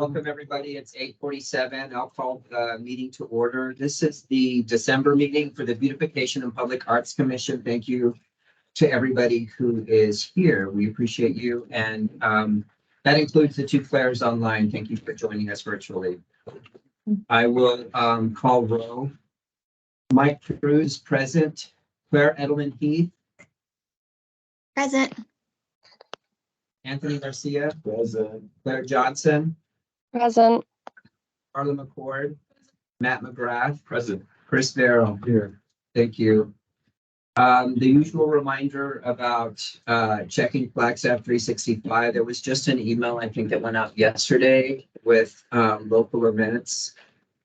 Welcome, everybody. It's 8:47. I'll call the meeting to order. This is the December meeting for the Beautification and Public Arts Commission. Thank you to everybody who is here. We appreciate you. And that includes the two Claires online. Thank you for joining us virtually. I will call roll. Mike Cruz, present. Claire Edelman Heath. Present. Anthony Garcia. Present. Claire Johnson. Present. Carla McCord. Matt McGrath. Present. Chris Farrell. Here. Thank you. The usual reminder about checking Flagstaff 365. There was just an email, I think, that went out yesterday with local events.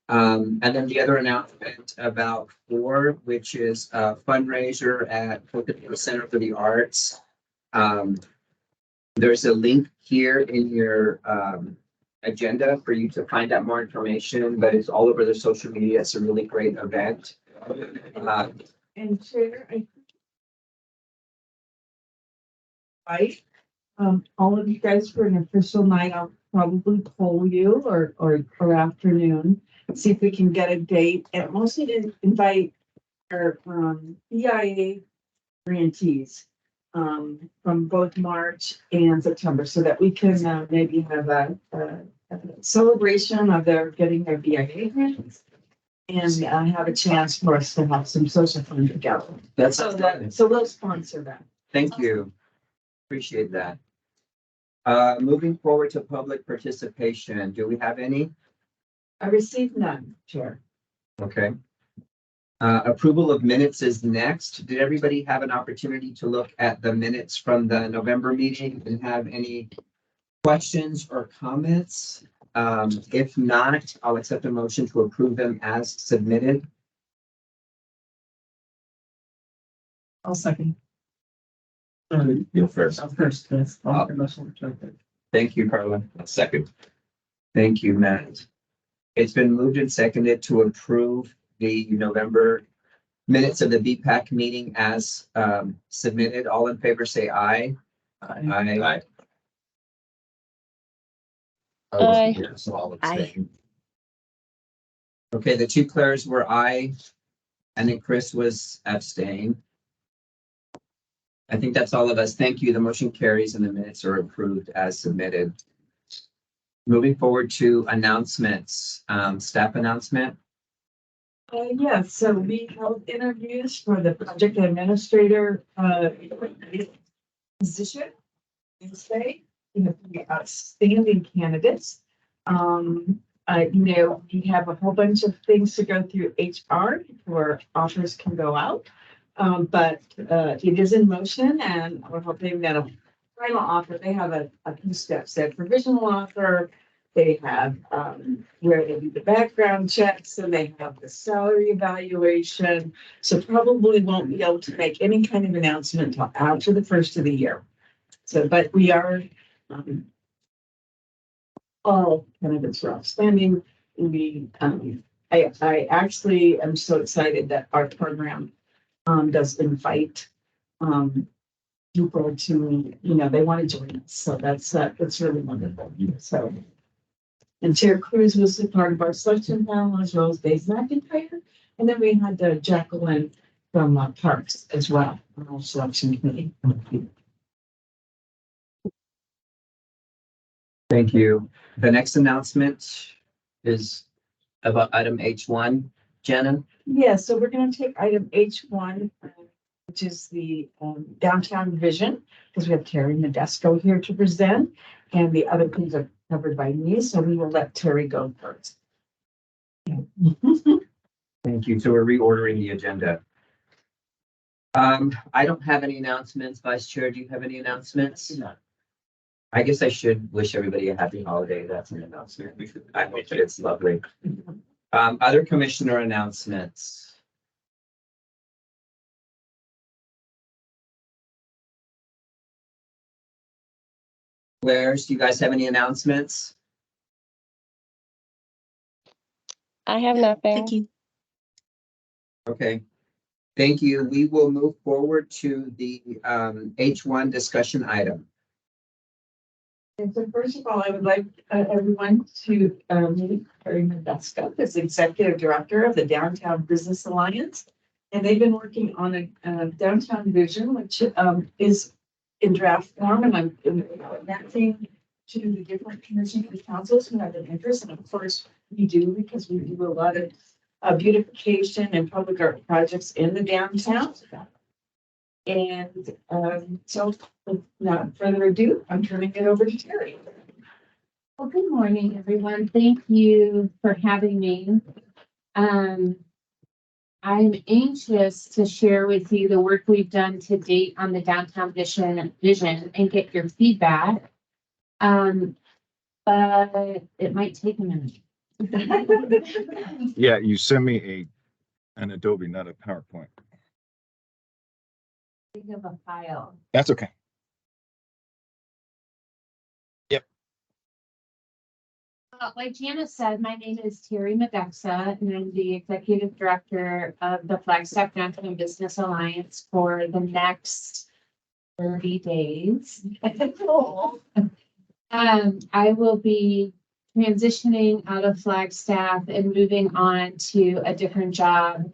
And then the other announcement about FOR, which is a fundraiser at the Center for the Arts. There's a link here in your agenda for you to find out more information, but it's all over the social media. It's a really great event. And Chair, all of you guys for an official night, I'll probably poll you or afternoon, see if we can get a date, and mostly to invite our BIA grantees from both March and September, so that we can maybe have a celebration of their getting their BIA grants and have a chance for us to have some social fun together. So we'll sponsor that. Thank you. Appreciate that. Moving forward to public participation. Do we have any? I received none, Chair. Okay. Approval of minutes is next. Did everybody have an opportunity to look at the minutes from the November meeting and have any questions or comments? If not, I'll accept a motion to approve them as submitted. I'll second. You first. First, yes. Thank you, Carla. Second. Thank you, Matt. It's been moved and seconded to approve the November minutes of the BPAC meeting as submitted. All in favor, say aye. Aye. I wasn't here, so I'll abstain. Okay, the two Claires were aye, and then Chris was abstain. I think that's all of us. Thank you. The motion carries and the minutes are approved as submitted. Moving forward to announcements, staff announcement. Yes, so we held interviews for the project administrator position Wednesday. Outstanding candidates. We have a whole bunch of things to go through HR before offers can go out. But it is in motion, and we're hoping that a final offer, they have a few steps. They have provisional offer, they have where they do the background checks, and they have the salary evaluation. So probably won't be able to make any kind of announcement until after the first of the year. So, but we are all candidates are outstanding. I actually am so excited that our program does invite people to, they want to join us. So that's really wonderful. So, and Chair Cruz was a part of our selection panel, as well as Dave McIntyre. And then we had Jacqueline from Parks as well on our selection committee. Thank you. The next announcement is about item H1. Jenna? Yeah, so we're going to take item H1, which is the downtown vision, because we have Terry Modesto here to present, and the other things are covered by me, so we will let Terry go first. Thank you. So we're reordering the agenda. I don't have any announcements. Vice Chair, do you have any announcements? No. I guess I should wish everybody a happy holiday. That's an announcement. I hope it's lovely. Other commissioner announcements. Claire's, do you guys have any announcements? I have nothing. Thank you. Okay. Thank you. We will move forward to the H1 discussion item. And so first of all, I would like everyone to meet Terry Medeska, as Executive Director of the Downtown Business Alliance. And they've been working on a downtown vision, which is in draft form, and I'm connecting to the different commissions and councils who have an interest. And of course, we do, because we do a lot of beautification and public art projects in the downtown. And so without further ado, I'm turning it over to Terry. Well, good morning, everyone. Thank you for having me. I'm anxious to share with you the work we've done to date on the downtown vision and get your feedback. But it might take a minute. Yeah, you send me an Adobe, not a PowerPoint. Think of a file. That's okay. Yep. Like Janice said, my name is Terry Medeska, and I'm the Executive Director of the Flagstaff Downtown Business Alliance for the next 30 days. I will be transitioning out of Flagstaff and moving on to a different job.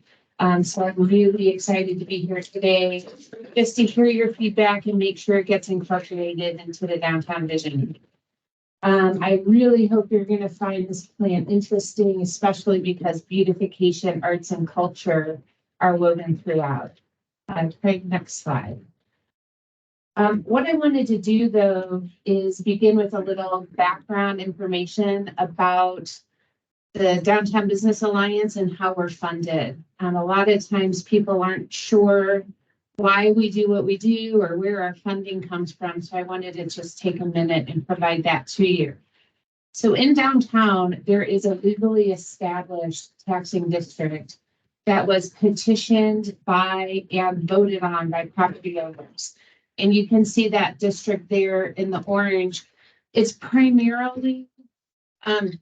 So I'm really excited to be here today, just to hear your feedback and make sure it gets incorporated into the downtown vision. I really hope you're going to find this plan interesting, especially because beautification, arts, and culture are woven throughout. Craig, next slide. What I wanted to do, though, is begin with a little background information about the Downtown Business Alliance and how we're funded. A lot of times people aren't sure why we do what we do or where our funding comes from. So I wanted to just take a minute and provide that to you. So in downtown, there is a legally established taxing district that was petitioned by and voted on by property owners. And you can see that district there in the orange. It's primarily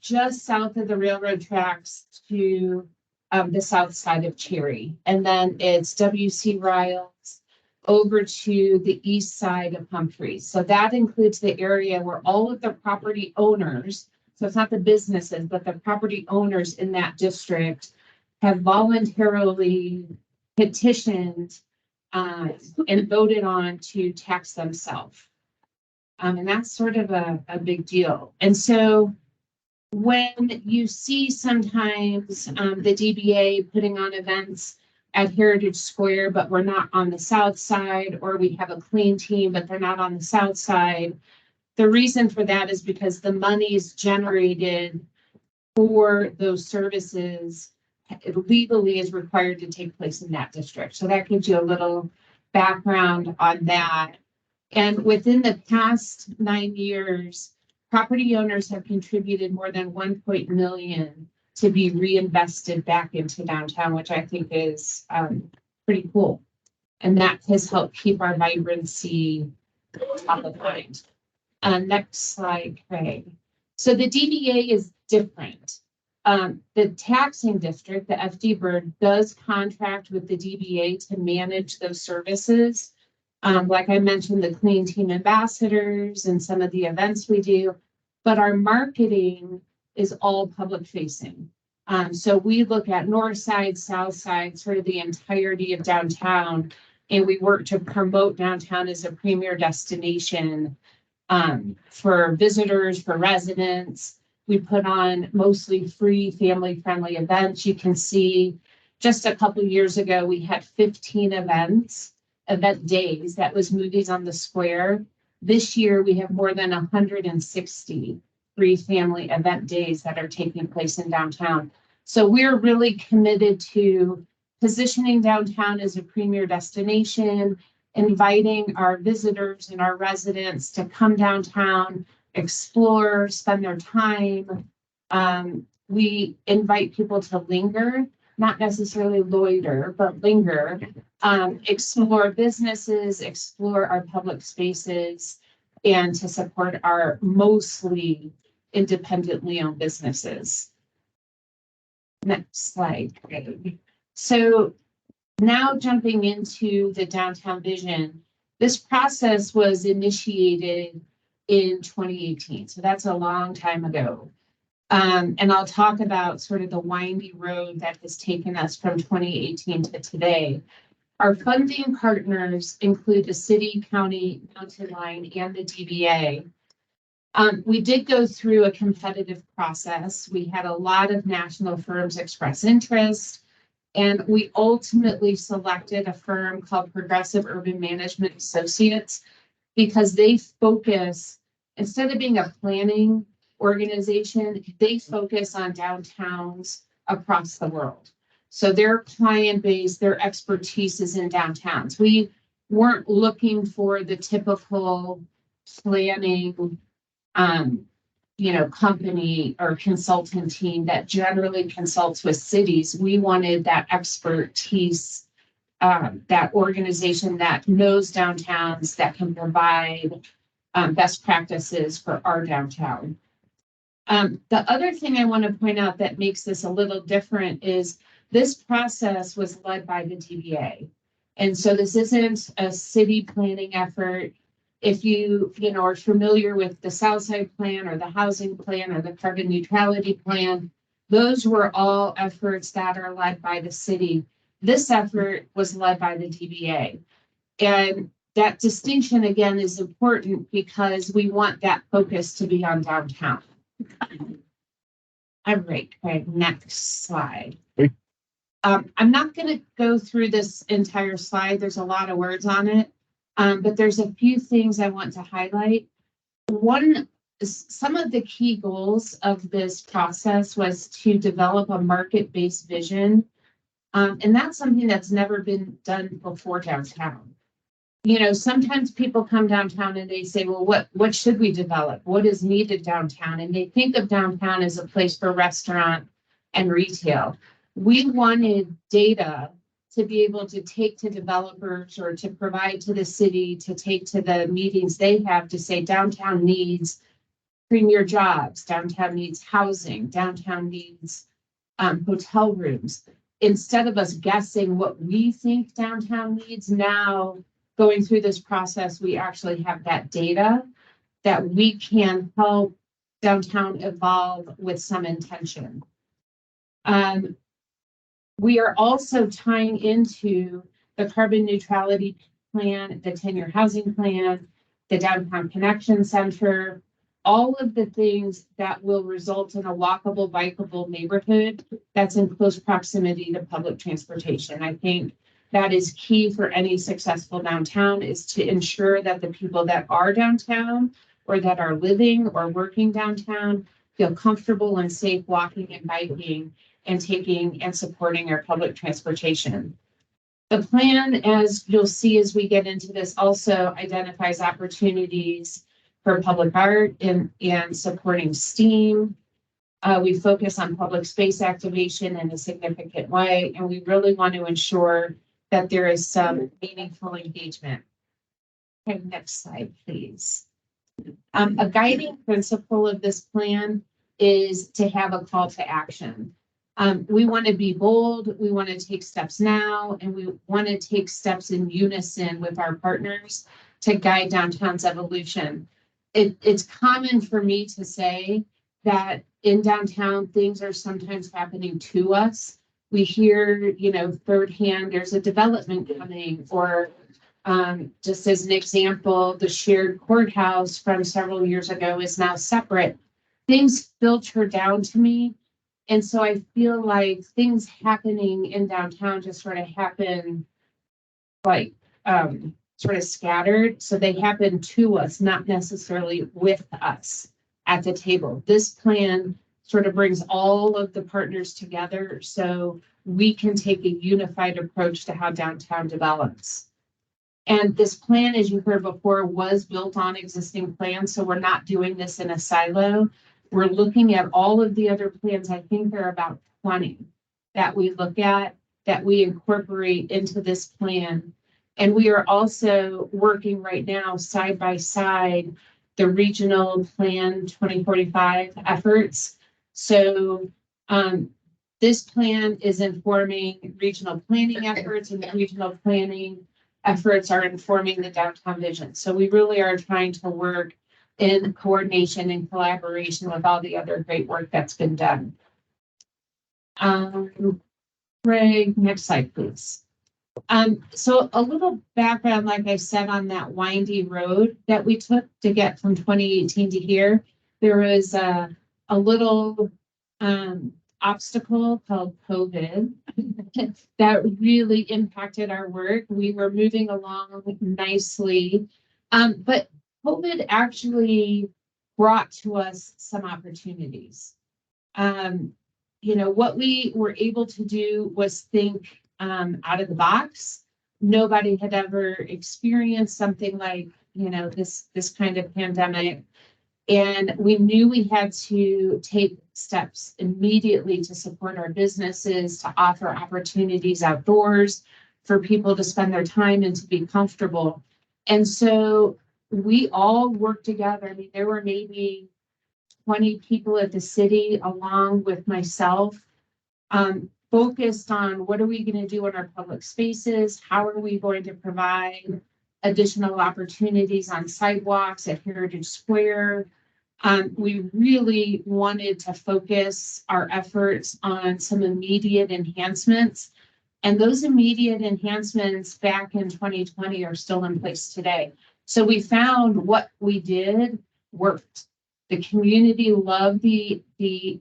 just south of the railroad tracks to the south side of Cherry. And then it's W.C. Riles over to the east side of Humphreys. So that includes the area where all of the property owners, so it's not the businesses, but the property owners in that district have voluntarily petitioned and voted on to tax themselves. And that's sort of a big deal. And so when you see sometimes the DBA putting on events at Heritage Square, but we're not on the south side, or we have a clean team, but they're not on the south side, the reason for that is because the money is generated for those services legally is required to take place in that district. So that gives you a little background on that. And within the past 9 years, property owners have contributed more than $1 million to be reinvested back into downtown, which I think is pretty cool. And that has helped keep our vibrancy top of mind. Next slide, Craig. So the DBA is different. The taxing district, the FD Bird, does contract with the DBA to manage those services. Like I mentioned, the Clean Team Ambassadors and some of the events we do, but our marketing is all public facing. So we look at north side, south side, sort of the entirety of downtown, and we work to promote downtown as a premier destination for visitors, for residents. We put on mostly free family-friendly events. You can see just a couple of years ago, we had 15 event days. That was Movies on the Square. This year, we have more than 160 free family event days that are taking place in downtown. So we're really committed to positioning downtown as a premier destination, inviting our visitors and our residents to come downtown, explore, spend their time. We invite people to linger, not necessarily loiter, but linger, explore businesses, explore our public spaces, and to support our mostly independently owned businesses. Next slide. So now jumping into the downtown vision, this process was initiated in 2018. So that's a long time ago. And I'll talk about sort of the windy road that has taken us from 2018 to today. Our funding partners include the city, county, mountain line, and the DBA. We did go through a competitive process. We had a lot of national firms express interest, and we ultimately selected a firm called Progressive Urban Management Associates because they focus, instead of being a planning organization, they focus on downtowns across the world. So their client base, their expertise is in downtowns. We weren't looking for the typical planning, company or consultant team that generally consults with cities. We wanted that expertise, that organization that knows downtowns, that can provide best practices for our downtown. The other thing I want to point out that makes this a little different is this process was led by the DBA. And so this isn't a city planning effort. If you are familiar with the Southside Plan or the housing plan or the carbon neutrality plan, those were all efforts that are led by the city. This effort was led by the DBA. And that distinction, again, is important because we want that focus to be on downtown. All right, next slide. I'm not going to go through this entire slide. There's a lot of words on it, but there's a few things I want to highlight. Some of the key goals of this process was to develop a market-based vision, and that's something that's never been done before downtown. Sometimes people come downtown and they say, well, what should we develop? What is needed downtown? And they think of downtown as a place for restaurant and retail. We wanted data to be able to take to developers or to provide to the city, to take to the meetings they have to say downtown needs premier jobs, downtown needs housing, downtown needs hotel rooms. Instead of us guessing what we think downtown needs, now going through this process, we actually have that data that we can help downtown evolve with some intention. We are also tying into the carbon neutrality plan, the 10-year housing plan, the downtown connection center, all of the things that will result in a walkable, bikeable neighborhood that's in close proximity to public transportation. I think that is key for any successful downtown, is to ensure that the people that are downtown or that are living or working downtown feel comfortable and safe walking and biking and taking and supporting our public transportation. The plan, as you'll see as we get into this, also identifies opportunities for public art and supporting STEAM. We focus on public space activation in a significant way, and we really want to ensure that there is some meaningful engagement. Okay, next slide, please. A guiding principle of this plan is to have a call to action. We want to be bold, we want to take steps now, and we want to take steps in unison with our partners to guide downtown's evolution. It's common for me to say that in downtown, things are sometimes happening to us. We hear, third hand, there's a development coming, or just as an example, the shared courthouse from several years ago is now separate. Things filter down to me. And so I feel like things happening in downtown just sort of happen like sort of scattered. So they happen to us, not necessarily with us at the table. This plan sort of brings all of the partners together so we can take a unified approach to how downtown develops. And this plan, as you heard before, was built on existing plans. So we're not doing this in a silo. We're looking at all of the other plans. I think there are about 20 that we look at, that we incorporate into this plan. And we are also working right now side by side the regional plan 2045 efforts. So this plan is informing regional planning efforts, and the regional planning efforts are informing the downtown vision. So we really are trying to work in coordination and collaboration with all the other great work that's been done. Greg, next slide, please. So a little background, like I said, on that windy road that we took to get from 2018 to here, there was a little obstacle called COVID that really impacted our work. We were moving along nicely, but COVID actually brought to us some opportunities. You know, what we were able to do was think out of the box. Nobody had ever experienced something like, you know, this kind of pandemic. And we knew we had to take steps immediately to support our businesses, to offer opportunities outdoors for people to spend their time and to be comfortable. And so we all worked together. I mean, there were maybe 20 people at the city, along with myself, focused on what are we going to do in our public spaces? How are we going to provide additional opportunities on sidewalks at Heritage Square? We really wanted to focus our efforts on some immediate enhancements. And those immediate enhancements back in 2020 are still in place today. So we found what we did worked. The community loved the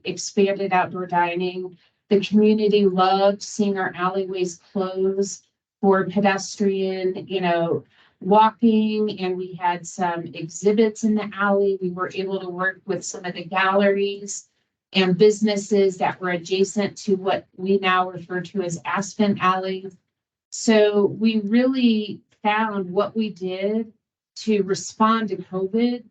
expanded outdoor dining. The community loved seeing our alleyways close for pedestrian, you know, walking, and we had some exhibits in the alley. We were able to work with some of the galleries and businesses that were adjacent to what we now refer to as Aspen Alley. So we really found what we did to respond to COVID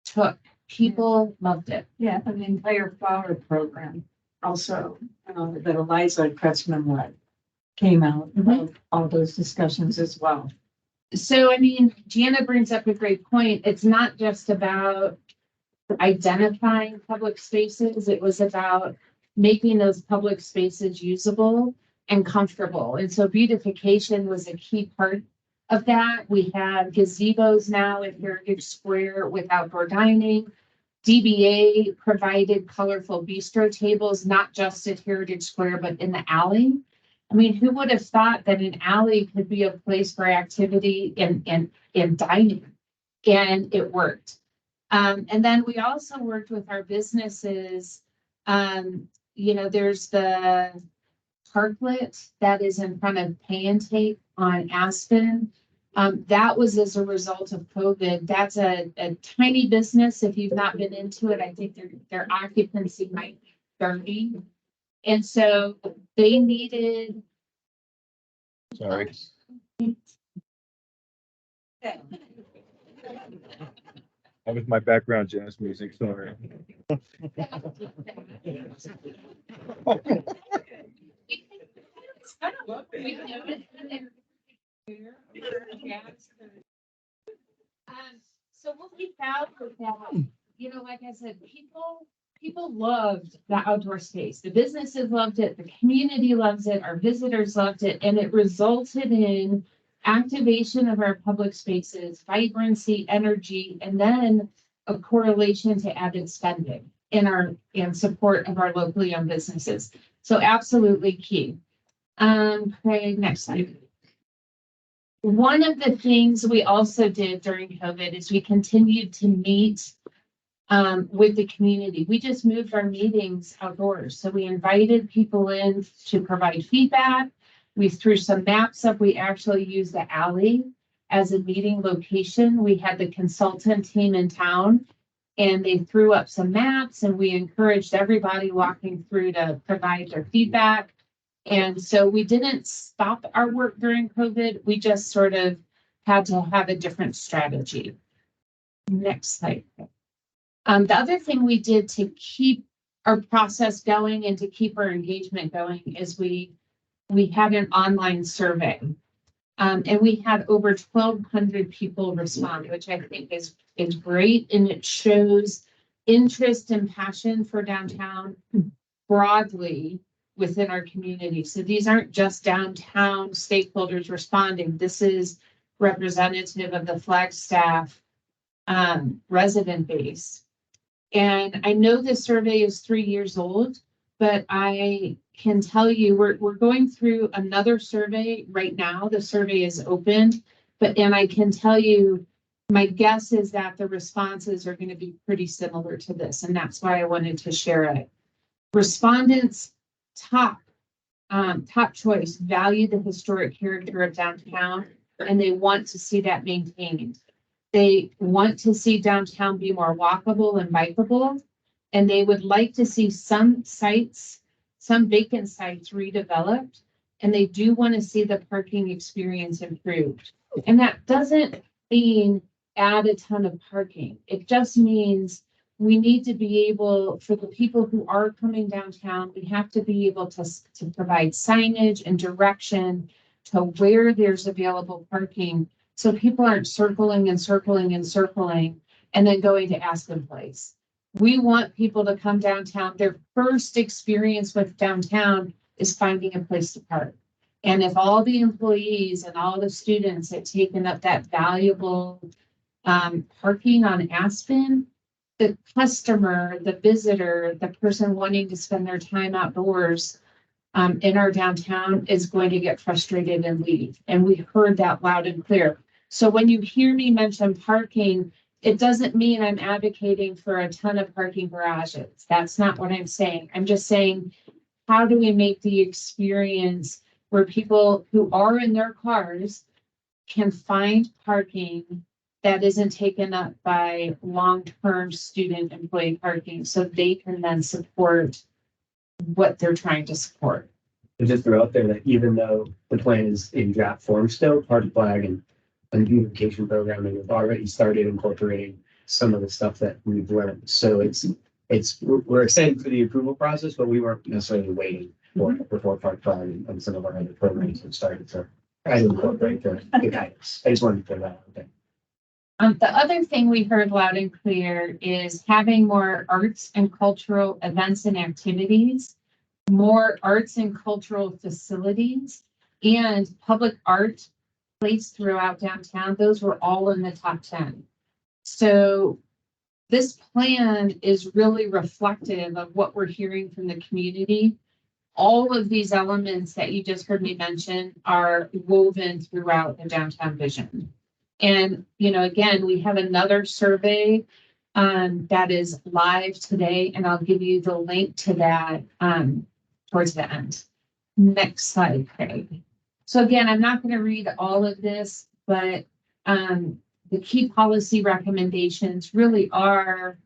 took. People loved it. Yeah, and the entire flower program also, that Eliza Kretzman led came out of all those discussions as well. So, I mean, Jana brings up a great point. It's not just about identifying public spaces. It was about making those public spaces usable and comfortable. And so beautification was a key part of that. We have gazebos now at Heritage Square with outdoor dining. DBA provided colorful bistro tables, not just at Heritage Square, but in the alley. I mean, who would have thought that an alley could be a place for activity and dining? And it worked. And then we also worked with our businesses. You know, there's the parklet that is in front of Pay and Take on Aspen. That was as a result of COVID. That's a tiny business. If you've not been into it, I think their occupancy might be 30. And so they needed. Sorry. That was my background jazz music, sorry. So what we found was that, you know, like I said, people loved the outdoor space. The businesses loved it, the community loves it, our visitors loved it, and it resulted in activation of our public spaces, vibrancy, energy, and then a correlation to added spending in support of our locally owned businesses. So absolutely key. Craig, next slide. One of the things we also did during COVID is we continued to meet with the community. We just moved our meetings outdoors. So we invited people in to provide feedback. We threw some maps up. We actually used the alley as a meeting location. We had the consultant team in town and they threw up some maps and we encouraged everybody walking through to provide their feedback. And so we didn't stop our work during COVID. We just sort of had to have a different strategy. Next slide. The other thing we did to keep our process going and to keep our engagement going is we had an online survey. And we had over 1,200 people respond, which I think is great. And it shows interest and passion for downtown broadly within our community. So these aren't just downtown stakeholders responding. This is representative of the Flagstaff resident base. And I know this survey is 3 years old, but I can tell you we're going through another survey right now. The survey is open, and I can tell you my guess is that the responses are going to be pretty similar to this, and that's why I wanted to share it. Respondents' top choice value the historic character of downtown, and they want to see that maintained. They want to see downtown be more walkable and bikeable, and they would like to see some vacant sites redeveloped, and they do want to see the parking experience improved. And that doesn't mean add a ton of parking. It just means we need to be able, for the people who are coming downtown, we have to be able to provide signage and direction to where there's available parking, so people aren't circling and circling and circling and then going to Aspen Place. We want people to come downtown. Their first experience with downtown is finding a place to park. And if all the employees and all the students had taken up that valuable parking on Aspen, the customer, the visitor, the person wanting to spend their time outdoors in our downtown is going to get frustrated and leave. And we heard that loud and clear. So when you hear me mention parking, it doesn't mean I'm advocating for a ton of parking garages. That's not what I'm saying. I'm just saying, how do we make the experience where people who are in their cars can find parking that isn't taken up by long-term student employee parking, so they can then support what they're trying to support. And just throw out there that even though the plan is in draft form still, Party Flag and beautification programming have already started incorporating some of the stuff that we've learned. So we're excited for the approval process, but we weren't necessarily waiting for it before Party Flag and some of our other programs have started to try to incorporate the guidance. I just wanted to put that out there. The other thing we heard loud and clear is having more arts and cultural events and activities, more arts and cultural facilities, and public art placed throughout downtown. Those were all in the top 10. So this plan is really reflective of what we're hearing from the community. All of these elements that you just heard me mention are woven throughout the downtown vision. And, again, we have another survey that is live today, and I'll give you the link to that towards the end. Next slide, Craig. So again, I'm not going to read all of this, but the key policy recommendations really are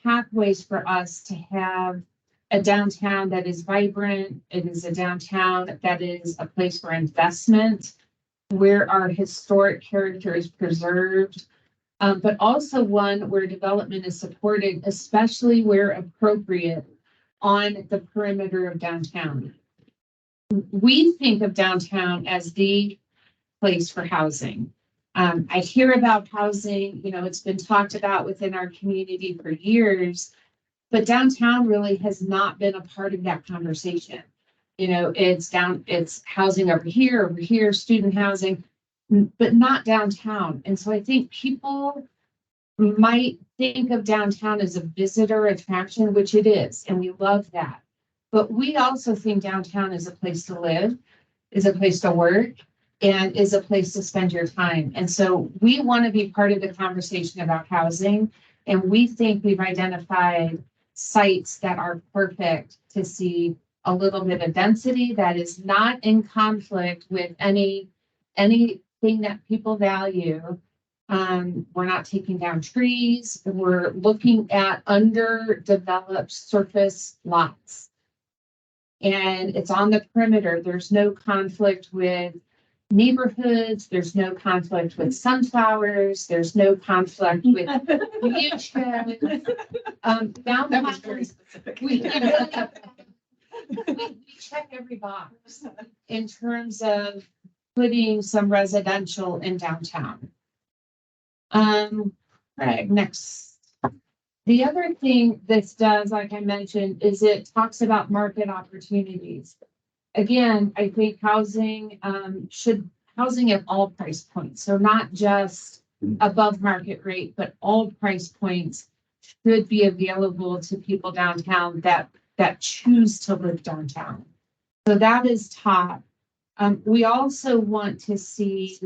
pathways for us to have a downtown that is vibrant. It is a downtown that is a place for investment, where our historic character is preserved, but also one where development is supported, especially where appropriate on the perimeter of downtown. We think of downtown as the place for housing. I hear about housing, it's been talked about within our community for years, but downtown really has not been a part of that conversation. It's housing over here, student housing, but not downtown. And so I think people might think of downtown as a visitor attraction, which it is, and we love that. But we also think downtown is a place to live, is a place to work, and is a place to spend your time. And so we want to be part of the conversation about housing, and we think we've identified sites that are perfect to see a little bit of density that is not in conflict with anything that people value. We're not taking down trees. We're looking at underdeveloped surface lots. And it's on the perimeter. There's no conflict with neighborhoods. There's no conflict with sunflowers. There's no conflict with wheelchairs. We check every box in terms of putting some residential in downtown. Right, next. The other thing this does, like I mentioned, is it talks about market opportunities. Again, I think housing at all price points. So not just above market rate, but all price points should be available to people downtown that choose to live downtown. So that is top. We also want to see,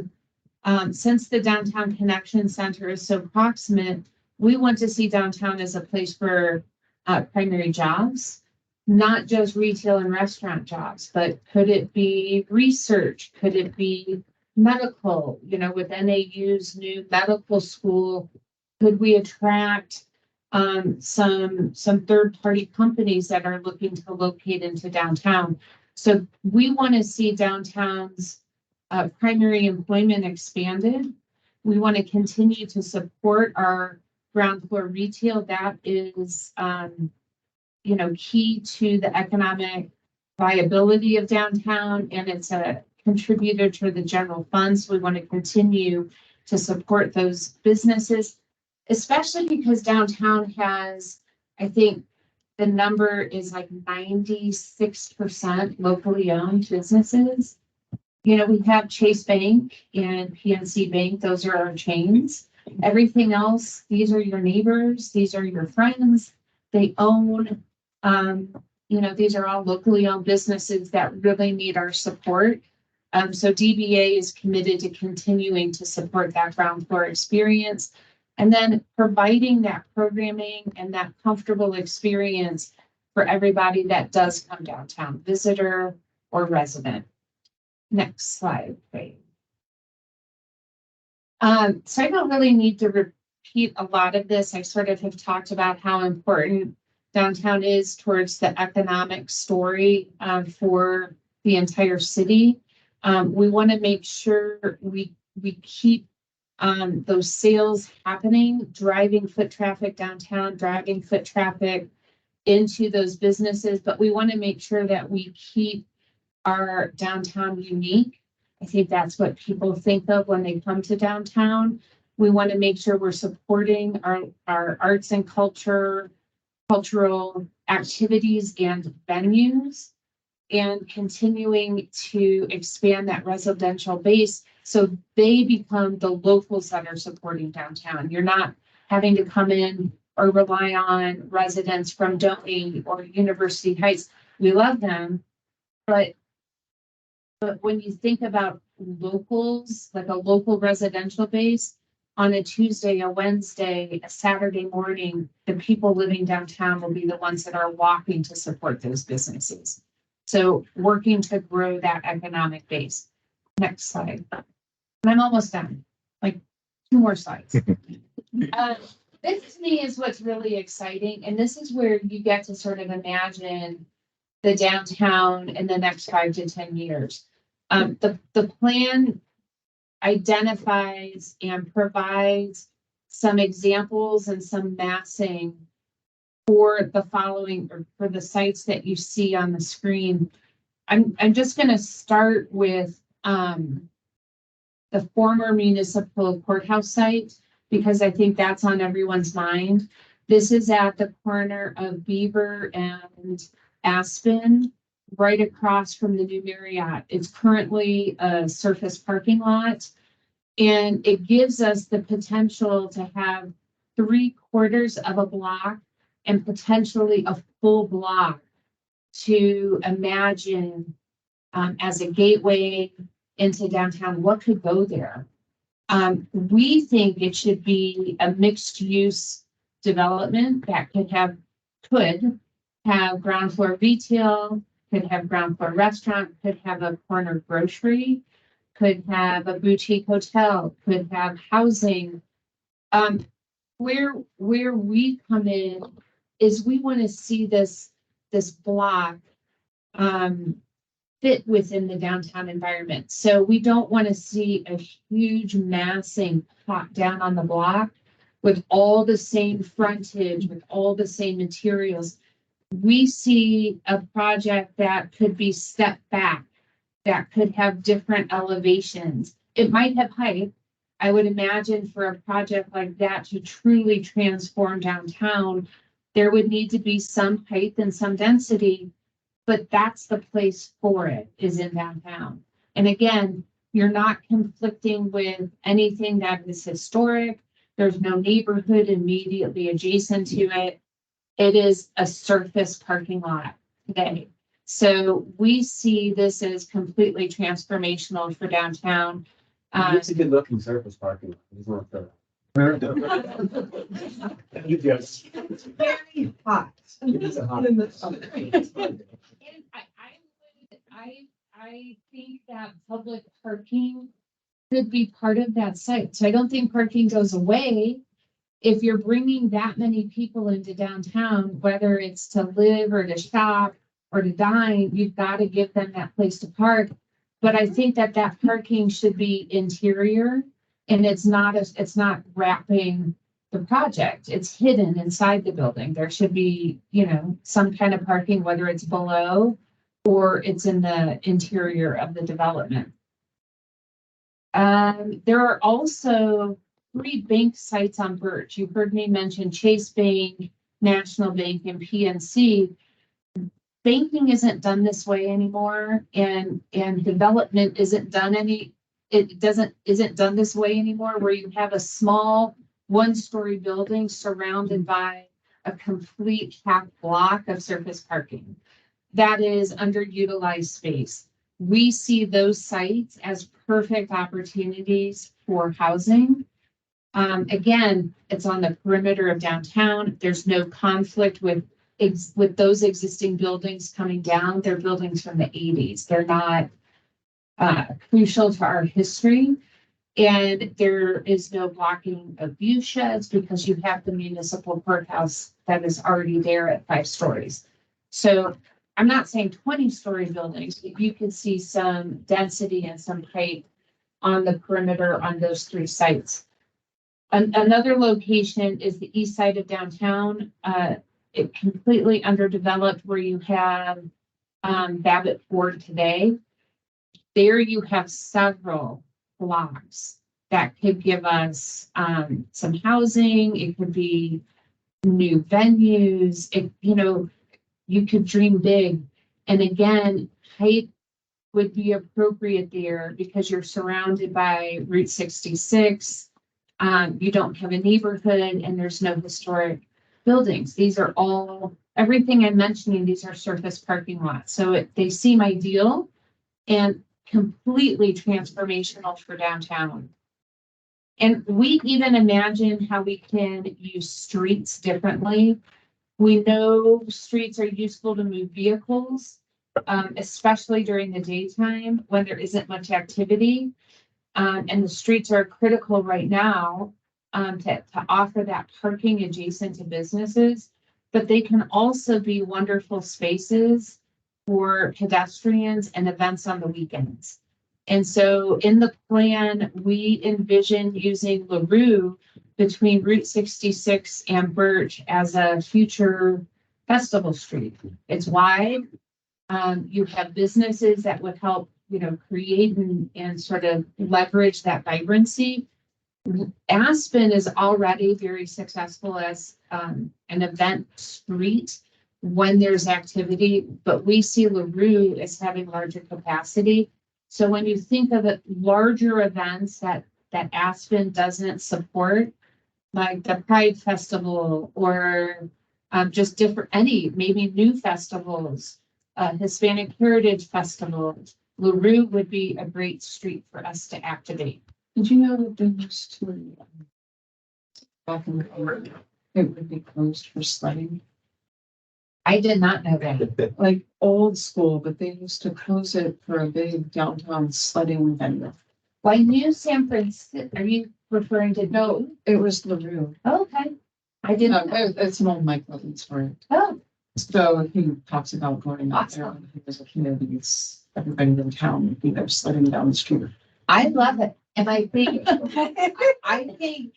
since the Downtown Connection Center is so proximate, we want to see downtown as a place for primary jobs, not just retail and restaurant jobs, but could it be research? Could it be medical? You know, with NAU's new medical school, could we attract some third-party companies that are looking to locate into downtown? So we want to see downtown's primary employment expanded. We want to continue to support our ground floor retail. That is, key to the economic viability of downtown, and it's a contributor to the general funds. We want to continue to support those businesses, especially because downtown has, I think, the number is like 96% locally owned businesses. You know, we have Chase Bank and PNC Bank. Those are our chains. Everything else, these are your neighbors. These are your friends. They own, these are all locally owned businesses that really need our support. So DBA is committed to continuing to support that ground floor experience, and then providing that programming and that comfortable experience for everybody that does come downtown, visitor or resident. Next slide, please. So I don't really need to repeat a lot of this. I sort of have talked about how important downtown is towards the economic story for the entire city. We want to make sure we keep those sales happening, driving foot traffic downtown, driving foot traffic into those businesses, but we want to make sure that we keep our downtown unique. I think that's what people think of when they come to downtown. We want to make sure we're supporting our arts and cultural activities and venues, and continuing to expand that residential base so they become the locals that are supporting downtown. You're not having to come in or rely on residents from Downey or University Heights. We love them, but when you think about locals, like a local residential base, on a Tuesday, a Wednesday, a Saturday morning, the people living downtown will be the ones that are walking to support those businesses. So working to grow that economic base. Next slide. And I'm almost done, like 2 more slides. This to me is what's really exciting. And this is where you get to sort of imagine the downtown in the next 5 to 10 years. The plan identifies and provides some examples and some massing for the following, or for the sites that you see on the screen. I'm just going to start with the former municipal courthouse site, because I think that's on everyone's mind. This is at the corner of Beaver and Aspen, right across from the new Marriott. It's currently a surface parking lot, and it gives us the potential to have 3/4 of a block and potentially a full block to imagine as a gateway into downtown. What could go there? We think it should be a mixed use development that could have ground floor retail, could have ground floor restaurant, could have a corner grocery, could have a boutique hotel, could have housing. Where we come in is we want to see this block fit within the downtown environment. So we don't want to see a huge massing plot down on the block with all the same frontage, with all the same materials. We see a project that could be stepped back, that could have different elevations. It might have height. I would imagine for a project like that to truly transform downtown, there would need to be some height and some density, but that's the place for it, is in downtown. And again, You're not conflicting with anything that is historic. There's no neighborhood immediately adjacent to it. It is a surface parking lot today. So we see this as completely transformational for downtown. It's a good looking surface parking lot. It's not the. You just. It's very hot. It is a hot. In the summer. And I think that public parking could be part of that site. So I don't think parking goes away. If you're bringing that many people into downtown, whether it's to live or to shop or to dine, you've got to give them that place to park. But I think that parking should be interior, and it's not wrapping the project. It's hidden inside the building. There should be, some kind of parking, whether it's below or it's in the interior of the development. There are also 3 bank sites on Birch. You heard me mention Chase Bank, National Bank, and PNC. Banking isn't done this way anymore, and development isn't done this way anymore, where you have a small 1-story building surrounded by a complete half block of surface parking. That is underutilized space. We see those sites as perfect opportunities for housing. Again, it's on the perimeter of downtown. There's no conflict with those existing buildings coming down. They're buildings from the 80s. They're not crucial to our history. And there is no blocking of view sheds because you have the municipal courthouse that is already there at 5 stories. So I'm not saying 20-story buildings, but you can see some density and some height on the perimeter on those 3 sites. Another location is the east side of downtown. It completely underdeveloped, where you have Babbitt Ford today. There you have several blocks that could give us some housing. It could be new venues. You could dream big. And again, height would be appropriate there because you're surrounded by Route 66. You don't have a neighborhood and there's no historic buildings. These are everything I'm mentioning, these are surface parking lots. So they seem ideal and completely transformational for downtown. And we even imagine how we can use streets differently. We know streets are useful to move vehicles, especially during the daytime when there isn't much activity. And the streets are critical right now to offer that parking adjacent to businesses, but they can also be wonderful spaces for pedestrians and events on the weekends. And so in the plan, we envision using LaRue between Route 66 and Birch as a future festival street. It's wide. You have businesses that would help, create and sort of leverage that vibrancy. Aspen is already very successful as an event street when there's activity, but we see LaRue as having larger capacity. So when you think of it, larger events that Aspen doesn't support, like the Pride Festival or just maybe new festivals, Hispanic Heritage Festival, LaRue would be a great street for us to activate. Did you know that there was 2 back in the court, it would be closed for sledding? I did not know that. Like old school, but they used to close it for a big downtown sledding venue. Well, I knew San Francisco. Are you referring to? No, it was LaRue. Oh, okay. I didn't. It's an old Mike Lovins story. Oh, So he talks about going out there when he was a kid. Everybody in town would be there sledding down the street. I love it. And I think, But I mean,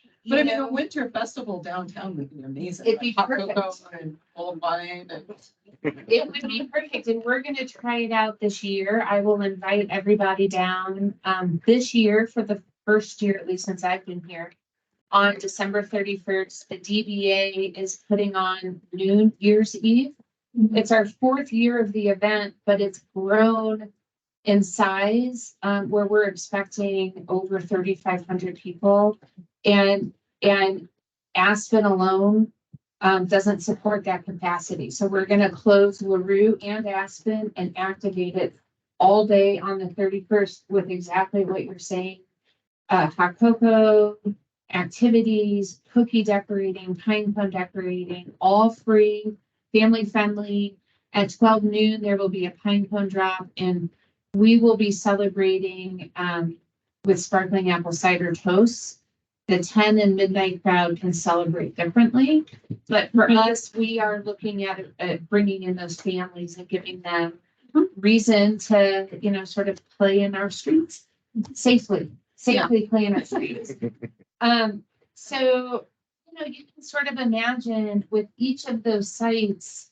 a winter festival downtown would be amazing. It'd be Hot perfect. cocoa and old wine and. it would be perfect. And we're going to try it out this year. I will invite everybody down this year for the first year, at least since I've been here. On December 31st, the DBA is putting on New Year's Eve. It's our 4th year of the event, but it's grown in size, where we're expecting over 3,500 people. And Aspen alone doesn't support that capacity. So we're going to close LaRue and Aspen and activate it all day on the 31st with exactly what you're saying. Hot cocoa, activities, cookie decorating, pine cone decorating, all free, family friendly. At 12 noon, there will be a pine cone drop, and we will be celebrating with sparkling apple cider toasts. The 10 and midnight crowd can celebrate differently, but for us, we are looking at bringing in those families and giving them reason to, sort of play in our streets safely play in our streets. So, you can sort of imagine with each of those sites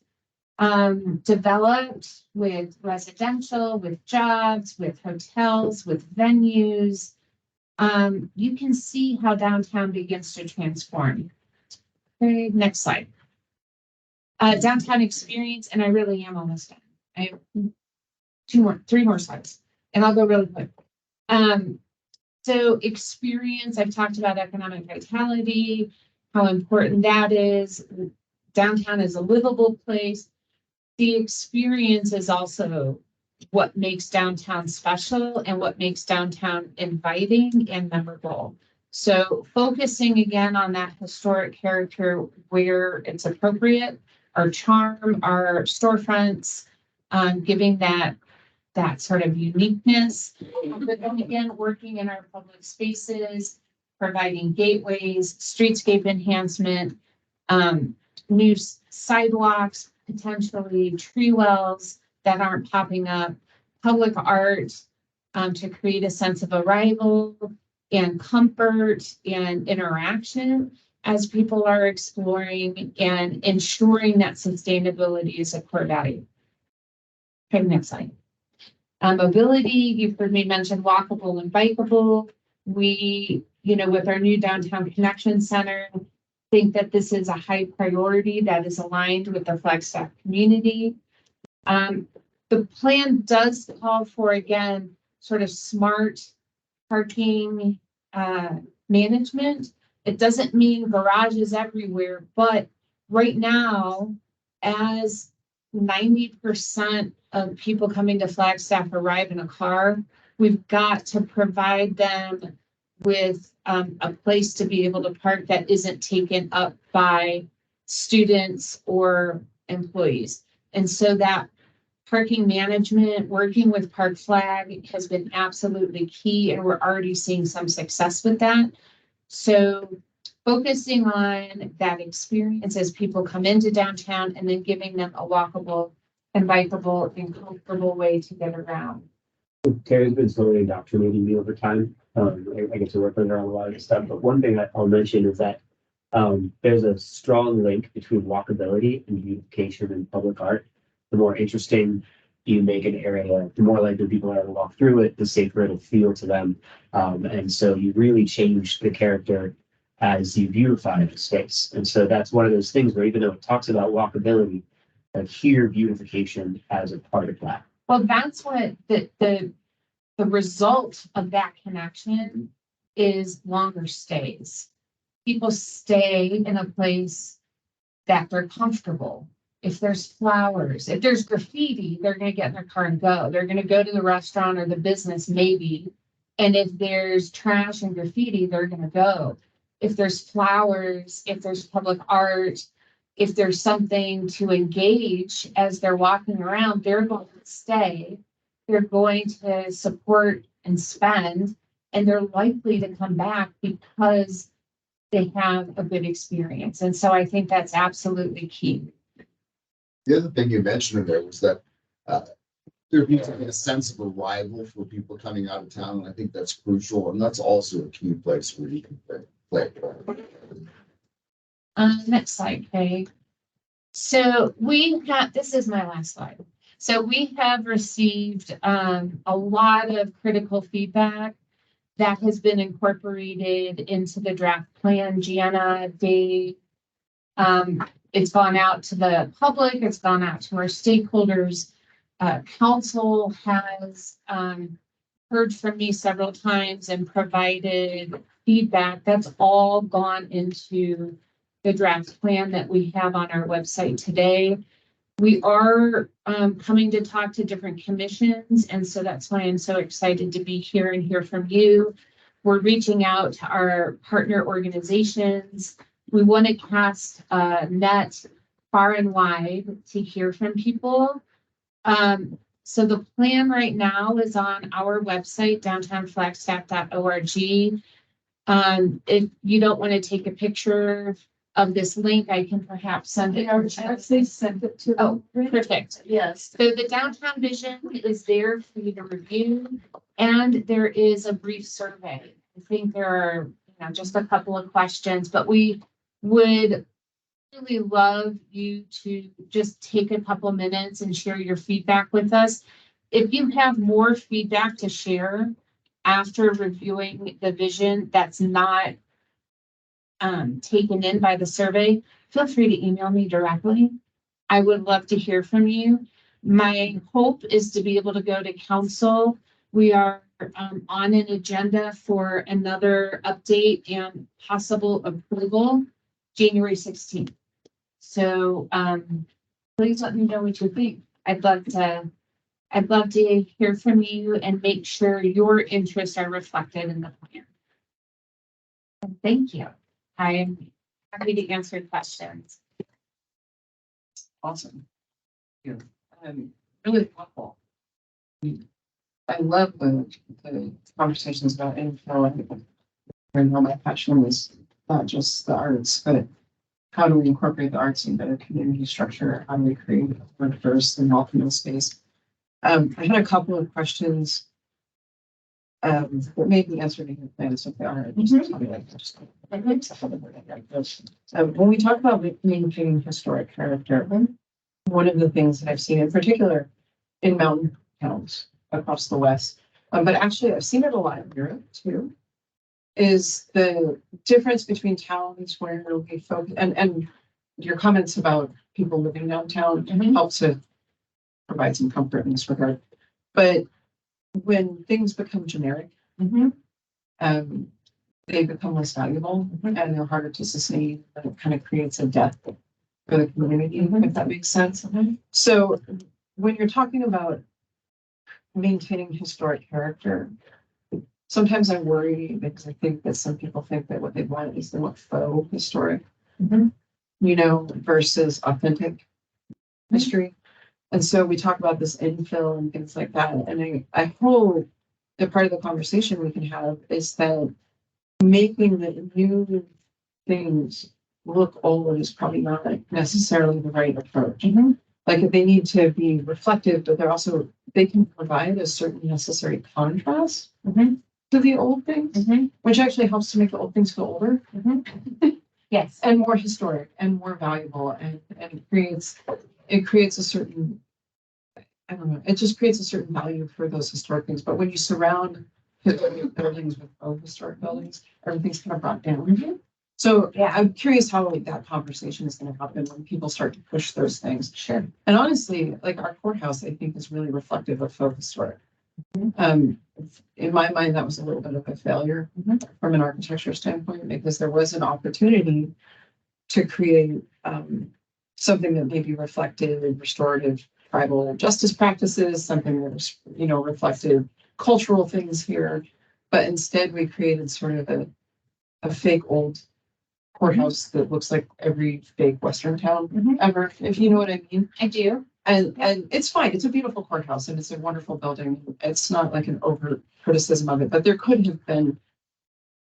developed with residential, with jobs, with hotels, with venues, you can see how downtown begins to transform. Okay, next slide. Downtown experience, and I really am almost done. I have 3 more slides, and I'll go really quick. So experience, I've talked about economic vitality, how important that is. Downtown is a livable place. The experience is also what makes downtown special and what makes downtown inviting and memorable. So focusing again on that historic character where it's appropriate, our charm, our storefronts, giving that sort of uniqueness, but then again, working in our public spaces, providing gateways, streetscape enhancement, new sidewalks, potentially tree wells that aren't popping up, public art to create a sense of arrival and comfort and interaction as people are exploring and ensuring that sustainability is a core value. Okay, next slide. Mobility, you've heard me mention walkable and bikeable. We, with our new downtown connection center, think that this is a high priority that is aligned with the Flagstaff community. The plan does call for, again, sort of smart parking management. It doesn't mean garages everywhere, but right now, as 90% of people coming to Flagstaff arrive in a car, we've got to provide them with a place to be able to park that isn't taken up by students or employees. And so that parking management, working with Park Flag has been absolutely key, and we're already seeing some success with that. So focusing on that experience as people come into downtown and then giving them a walkable and bikeable and comfortable way to get around. Terry's been slowly indoctrinating me over time. I get to work with her on a lot of this stuff, but one thing that I'll mention is that there's a strong link between walkability and beautification and public art. The more interesting you make an area, the more likely people are to walk through it, the safer it'll feel to them. And so you really change the character as you beautify the space. And so that's one of those things where even though it talks about walkability, I hear beautification as a part of that. Well, that's what the result of that connection is longer stays. People stay in a place that they're comfortable. If there's flowers, if there's graffiti, they're going to get in their car and go. They're going to go to the restaurant or the business maybe. And if there's trash and graffiti, they're going to go. If there's flowers, if there's public art, if there's something to engage as they're walking around, they're going to stay. They're going to support and spend, and they're likely to come back because they have a good experience. And so I think that's absolutely key. The other thing you mentioned in there was that there needs to be a sense of arrival for people coming out of town. And I think that's crucial. And that's also a key place where you can play. Next slide, Kay. So this is my last slide. So we have received a lot of critical feedback that has been incorporated into the draft plan. Gianna, Dave, it's gone out to the public, it's gone out to our stakeholders. council has, heard from me several times and provided feedback. That's all gone into the draft plan that we have on our website today. We are coming to talk to different commissions, and so that's why I'm so excited to be here and hear from you. We're reaching out to our partner organizations. We want to cast a net far and wide to hear from people. So the plan right now is on our website, downtownflagstaff.org. If you don't want to take a picture of this link, I can perhaps send it. Actually sent it to. Oh, perfect. Yes. So the downtown vision is there for you to review, and there is a brief survey. I think there are, just a couple of questions, but we would really love you to just take a couple minutes and share your feedback with us. If you have more feedback to share after reviewing the vision that's not taken in by the survey, feel free to email me directly. I would love to hear from you. My hope is to be able to go to council. We are on an agenda for another update and possible approval January 16th. So please let me know what you think. I'd love to hear from you and make sure your interests are reflected in the plan. And thank you. I'm happy to answer questions. Awesome. Yeah, really helpful. I love the conversations about info and how my passion is not just the arts, but how do we incorporate the arts in better community structure? How do we create a more diverse and welcoming space? I had a couple of questions that may be answered in your plan, so if they are, just tell me, when we talk about maintaining historic character, one of the things that I've seen in particular in mountain towns across the West, but actually I've seen it a lot in Europe too, is the difference between towns where we focus, and your comments about people living downtown help to provide some comfort in this regard. But when things become generic, they become less valuable and they're harder to sustain. And it kind of creates a death for the community, if that makes sense. So when you're talking about maintaining historic character, sometimes I worry because I think that some people think that what they want is they want faux historic, versus authentic history. And so we talk about this infill and things like that. And I hope that part of the conversation we can have is that making the new things look old is probably not necessarily the right approach. Like they need to be reflective, but they can provide a certain necessary contrast to the old things, which actually helps to make the old things feel older. Yes. And more historic and more valuable, and it creates a certain, I don't know, it just creates a certain value for those historic things. But when you surround buildings with old historic buildings, everything's kind of brought down. So yeah, I'm curious how that conversation is going to happen when people start to push those things. Sure. And honestly, like our courthouse, I think is really reflective of faux historic. In my mind, that was a little bit of a failure from an architecture standpoint, because there was an opportunity to create something that maybe reflected restorative tribal justice practices, something that was, reflected cultural things here. But instead we created sort of a fake old courthouse that looks like every fake Western town ever, if you know what I mean. I do. And it's fine. It's a beautiful courthouse and it's a wonderful building. It's not like an over criticism of it, but there could have been,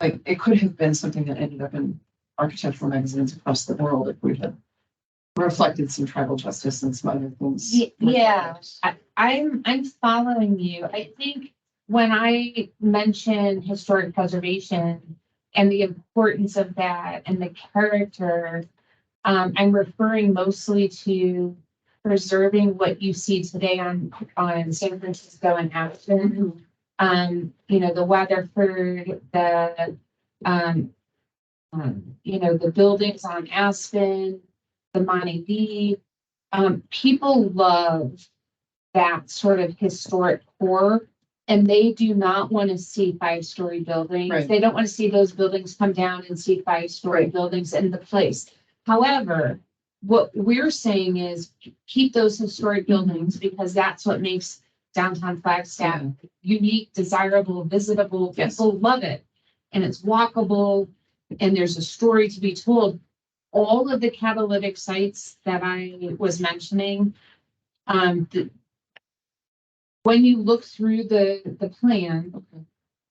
it could have been something that ended up in architectural magazines across the world if we had reflected some tribal justice and some other things. Yeah, I'm following you. I think when I mention historic preservation and the importance of that and the character, I'm referring mostly to preserving what you see today on San Francisco and Aspen. The Weatherford, the buildings on Aspen, the Monty B. People love that sort of historic core. And they do not want to see 5-story buildings. Right. They don't want to see those buildings come down and see 5-story Right. buildings in the place. However, what we're saying is keep those historic buildings because that's what makes downtown Flagstaff unique, desirable, visitable. Yes. People love it. And it's walkable and there's a story to be told. All of the catalytic sites that I was mentioning, when you look through the plan,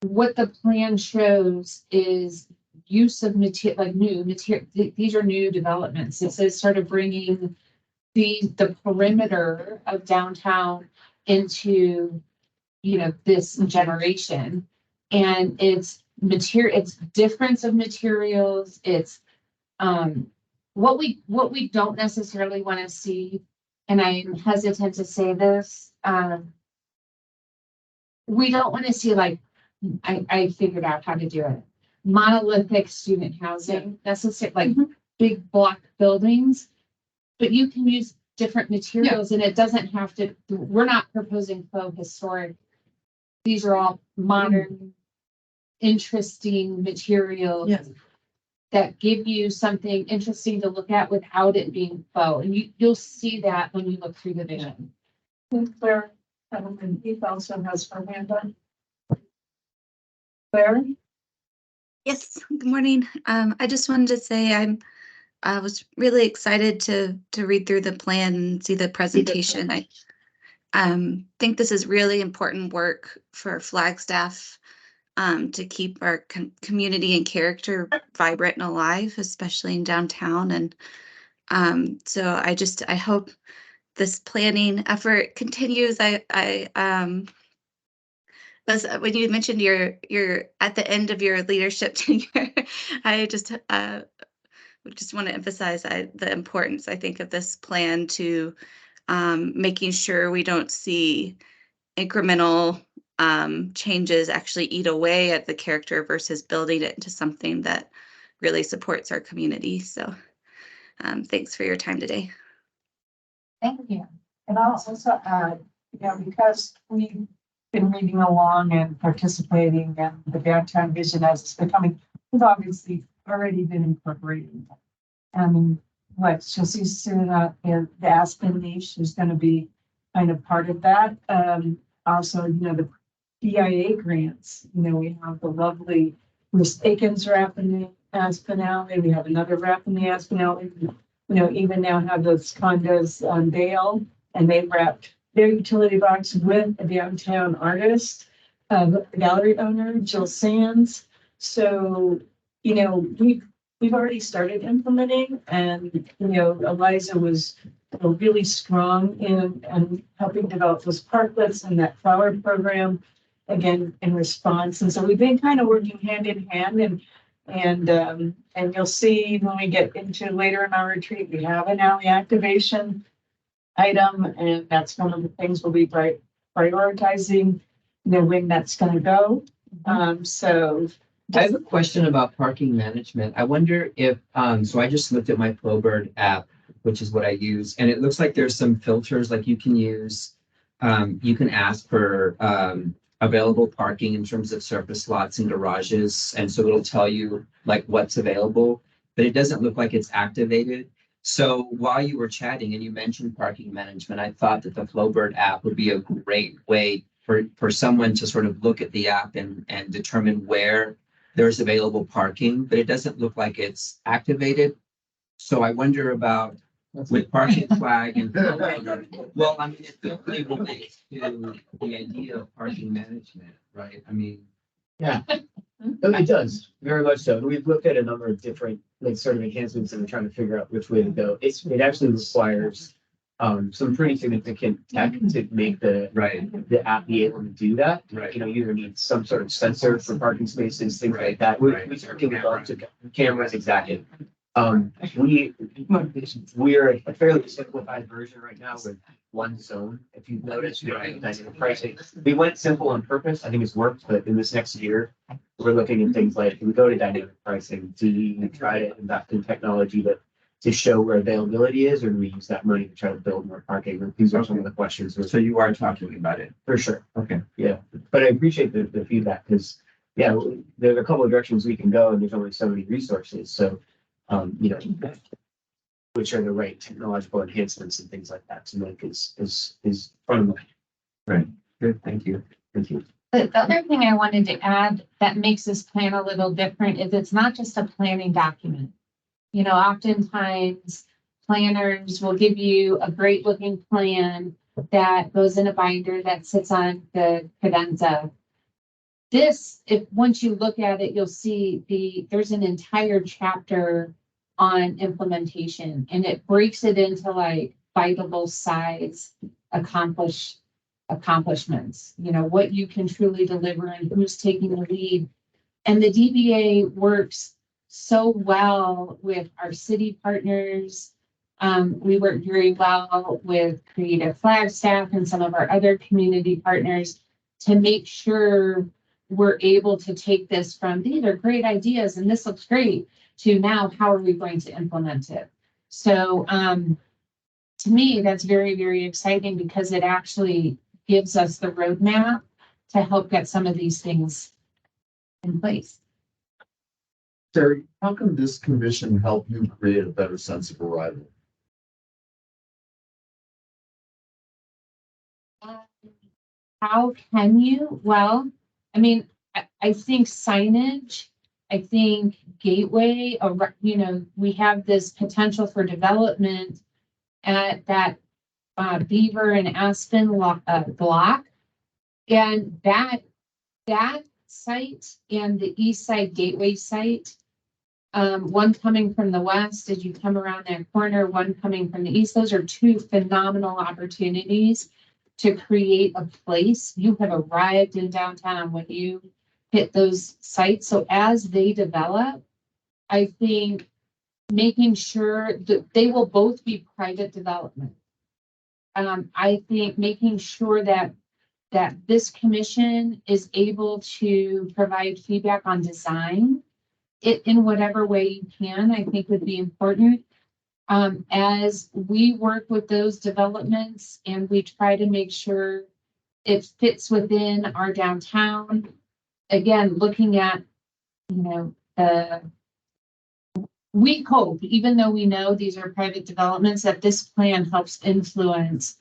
what the plan shows is use of material, like new material. These are new developments. This is sort of bringing the perimeter of downtown into, this generation. And it's difference of materials. It's, what we don't necessarily want to see, and I'm hesitant to say this, we don't want to see I figured out how to do it. Monolithic student housing, necessarily like big block buildings, but you can use different materials and it doesn't have to, we're not proposing faux historic. These are all modern, interesting materials that give you something interesting to look at without it being faux. And you'll see that when you look through the vision. Claire, and Heath also has her hand up. Claire? Yes, good morning. I just wanted to say I was really excited to read through the plan and see the presentation. I think this is really important work for Flagstaff to keep our community and character vibrant and alive, especially in downtown. And so I hope this planning effort continues. When you mentioned you're at the end of your leadership tenure, I just want to emphasize the importance, I think, of this plan to making sure we don't see incremental changes actually eat away at the character versus building it into something that really supports our community. So thanks for your time today. Thank you. And I'll also add, because we've been reading along and participating in the downtown vision as it's becoming, we've obviously already been incorporating. What she'll see soon, the Aspen niche is going to be kind of part of that. Also, the PIA grants, we have the lovely Miss Aikens wrap in the Aspen Alley. We have another wrap in the Aspen Alley. Even now have those condos on Dale, and they wrapped their utility box with a downtown artist, gallery owner, Jill Sands. So, we've already started implementing, and, Eliza was really strong in helping develop those parklets and that flower program, again, in response. And so we've been kind of working hand in hand, and you'll see when we get into later in our retreat, we have an alley activation item, and that's one of the things we'll be prioritizing, when that's going to go. So I have a question about parking management. I wonder if, so I just looked at my Flowbird app, which is what I use, and it looks like there's some filters like you can use, you can ask for available parking in terms of surface lots and garages. And so it'll tell you like what's available, but it doesn't look like it's activated. So while you were chatting and you mentioned parking management, I thought that the Flowbird app would be a great way for someone to sort of look at the app and determine where there's available parking, but it doesn't look like it's activated. So I wonder about with parking flag and well, I mean, it definitely relates to the idea of parking management, right? I mean, Yeah, it does very much so. We've looked at a number of different sort of enhancements and we're trying to figure out which way to go. It actually requires some pretty significant tech to make the app be able to do that. Right. You either need some sort of sensor for parking spaces, things like that. We're working with cameras, exactly. We're a fairly simplified version right now with one zone. If you've noticed, dynamic pricing. We went simple on purpose. I think it's worked, but in this next year, we're looking at things like we go to dynamic pricing. Do you try to invest in technology that to show where availability is, or do we use that money to try to build more parking? These are some of the questions. So you are talking about it. For sure. Okay. Yeah, but I appreciate the feedback because, yeah, there's a couple of directions we can go and there's only so many resources. So, you know, which are the right technological enhancements and things like that to make is front of mind. Right. Good. Thank you. Thank you. The other thing I wanted to add that makes this plan a little different is it's not just a planning document. You know, oftentimes planners will give you a great looking plan that goes in a binder that sits on the cadenza. This, if once you look at it, you'll see there's an entire chapter on implementation, and it breaks it into like biteable size accomplishments, you know, what you can truly deliver and who's taking the lead. And the DBA works so well with our city partners. We work very well with Creative Flagstaff and some of our other community partners to make sure we're able to take this from these are great ideas and this looks great to now how are we going to implement it. So to me, that's very, very exciting because it actually gives us the roadmap to help get some of these things in place. Terry, how can this commission help you create a better sense of arrival? How can you? Well, I mean, I think signage, I think gateway, you know, we have this potential for development at that Beaver and Aspen block. And that site and the East Side Gateway site, one coming from the west as you come around that corner, one coming from the east, those are two phenomenal opportunities to create a place. You have arrived in downtown when you hit those sites. So as they develop, I think making sure that they will both be private development. I think making sure that this commission is able to provide feedback on design it in whatever way you can, I think would be important. As we work with those developments and we try to make sure it fits within our downtown, again, looking at, you know, we hope, even though we know these are private developments, that this plan helps influence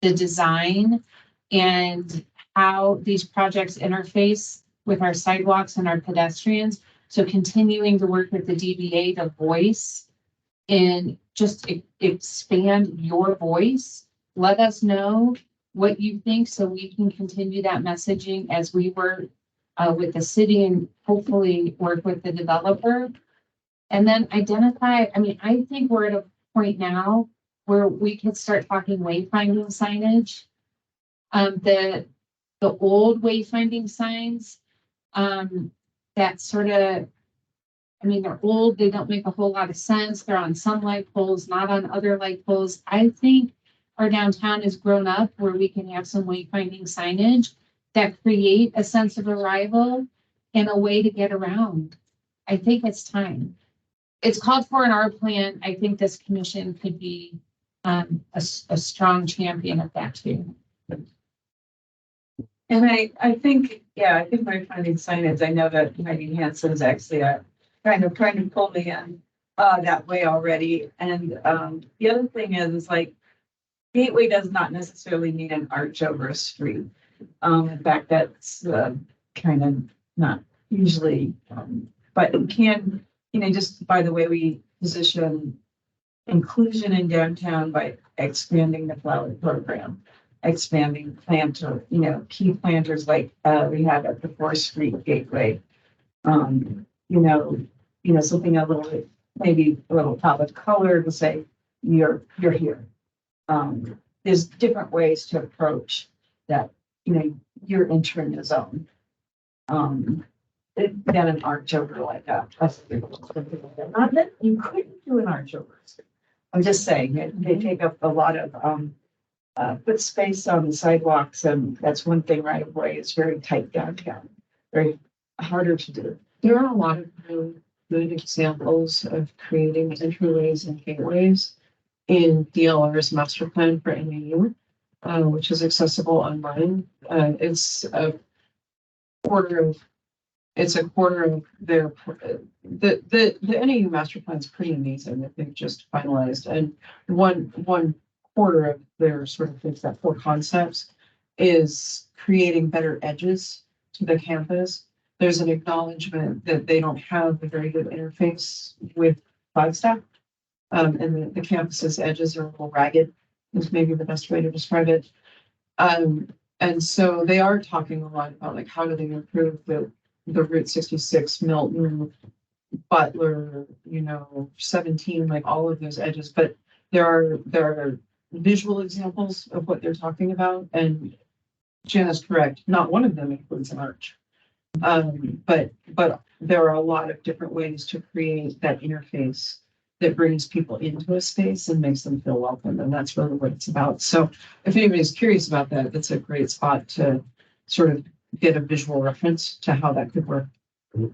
the design and how these projects interface with our sidewalks and our pedestrians. So continuing to work with the DBA to voice and just expand your voice. Let us know what you think so we can continue that messaging as we work with the city and hopefully work with the developer. And then identify, I mean, I think we're at a point now where we could start talking wayfinding signage. The old wayfinding signs, that sort of, I mean, they're old, they don't make a whole lot of sense. They're on some light poles, not on other light poles. I think our downtown has grown up where we can have some wayfinding signage that create a sense of arrival and a way to get around. I think it's time. It's called for in our plan. I think this commission could be a strong champion of that too. And I think, yeah, I think my finding signage, I know that Heidi Hansen's actually kind of trying to pull me in that way already. And the other thing is like Gateway does not necessarily need an arch over a street. In fact, that's kind of not usually, but it can, you know, just by the way we position inclusion in downtown by expanding the flower program, expanding planter, you know, key planters like we have at the 4th Street Gateway. You know, something a little bit, maybe a little pop of color to say you're here. There's different ways to approach that, you know, you're entering the zone. Than an arch over like that. Not that you couldn't do an arch over. I'm just saying they take up a lot of put space on the sidewalks, and that's one thing right away. It's very tight downtown, very harder to do. There are a lot of really good examples of creating entryways and gateways in DLR's master plan for MAU, which is accessible online. It's a quarter of their, the NAU master plan is pretty amazing that they've just finalized. And one quarter of their sort of things, that 4 concepts, is creating better edges to the campus. There's an acknowledgement that they don't have a very good interface with Flagstaff. And the campus's edges are a little ragged, is maybe the best way to describe it. And so they are talking a lot about like how do they improve the Route 66, Milton, Butler, 17, like all of those edges. But there are visual examples of what they're talking about, and Jana's correct. Not one of them includes an arch. But there are a lot of different ways to create that interface that brings people into a space and makes them feel welcome. And that's really what it's about. So if anybody's curious about that, that's a great spot to sort of get a visual reference to how that could work. I'll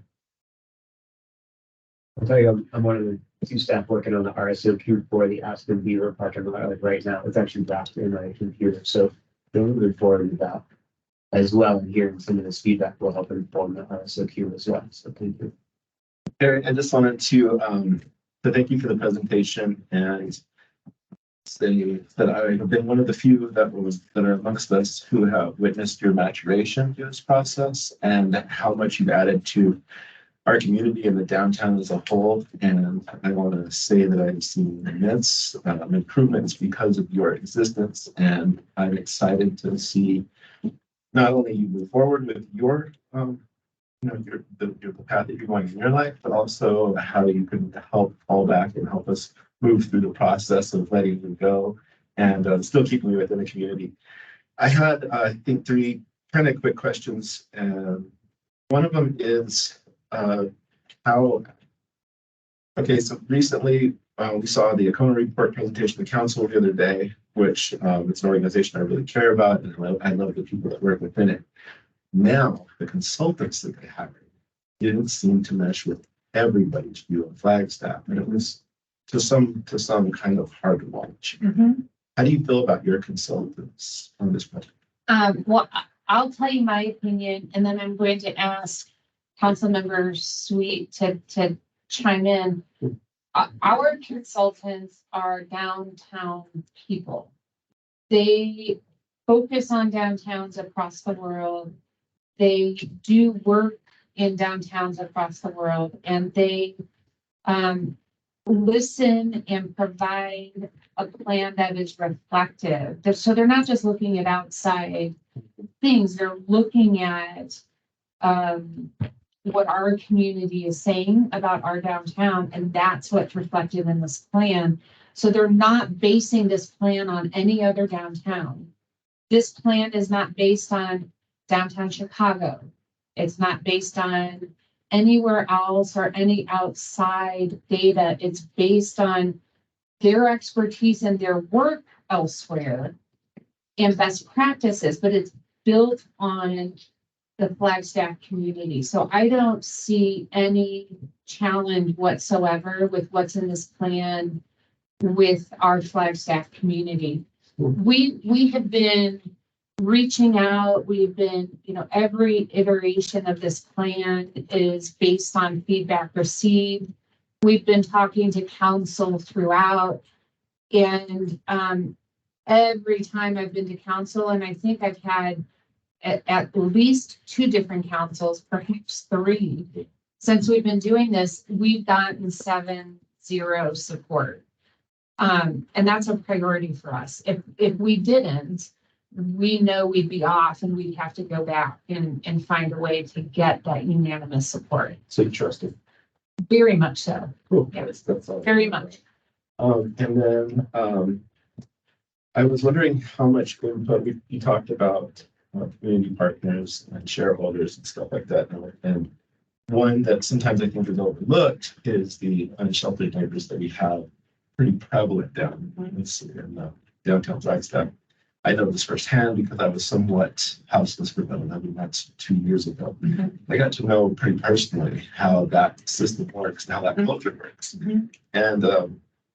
tell you, I'm one of the 2 staff working on the RSOQ for the Aspen Beaver parking lot like right now. It's actually wrapped in my computer. So I'm looking forward to that as well. And hearing some of this feedback will help inform the RSOQ as well. So thank you. Eric, I just wanted to thank you for the presentation and say that I have been one of the few that are amongst us who have witnessed your maturation through this process and how much you've added to our community and the downtown as a whole. And I want to say that I've seen immense improvements because of your existence, and I'm excited to see not only you move forward with your the path that you're going in your life, but also how you can help fall back and help us move through the process of letting you go and still keeping you within the community. I had, I think, 3 kind of quick questions. One of them is so recently we saw the Acona report presentation to the council the other day, which it's an organization I really care about, and I love the people that work within it. Now, the consultants that they hired didn't seem to mesh with everybody's view of Flagstaff, and it was to some kind of hard to watch. How do you feel about your consultants on this project? Well, I'll tell you my opinion, and then I'm going to ask Councilmember Sweet to chime in. Our consultants are downtown people. They focus on downtowns across the world. They do work in downtowns across the world, and they listen and provide a plan that is reflective. So they're not just looking at outside things, they're looking at what our community is saying about our downtown, and that's what's reflected in this plan. So they're not basing this plan on any other downtown. This plan is not based on downtown Chicago. It's not based on anywhere else or any outside data. It's based on their expertise and their work elsewhere and best practices, but it's built on the Flagstaff community. So I don't see any challenge whatsoever with what's in this plan with our Flagstaff community. We have been reaching out. We've been, every iteration of this plan is based on feedback received. We've been talking to council throughout, and every time I've been to council, and I think I've had at least 2 different councils, perhaps 3, since we've been doing this, we've gotten 7-0 support. And that's a priority for us. If we didn't, we know we'd be off and we'd have to go back and find a way to get that unanimous support. So you trust it? Very much so. Cool. Yeah, That's all. very much. And then I was wondering how much input you talked about community partners and shareholders and stuff like that. And one that sometimes I think is overlooked is the unsheltered neighbors that we have pretty prevalent down in downtown Flagstaff. I know this firsthand because I was somewhat houseless for about 11 months 2 years ago. I got to know pretty personally how that system works and how that culture works. And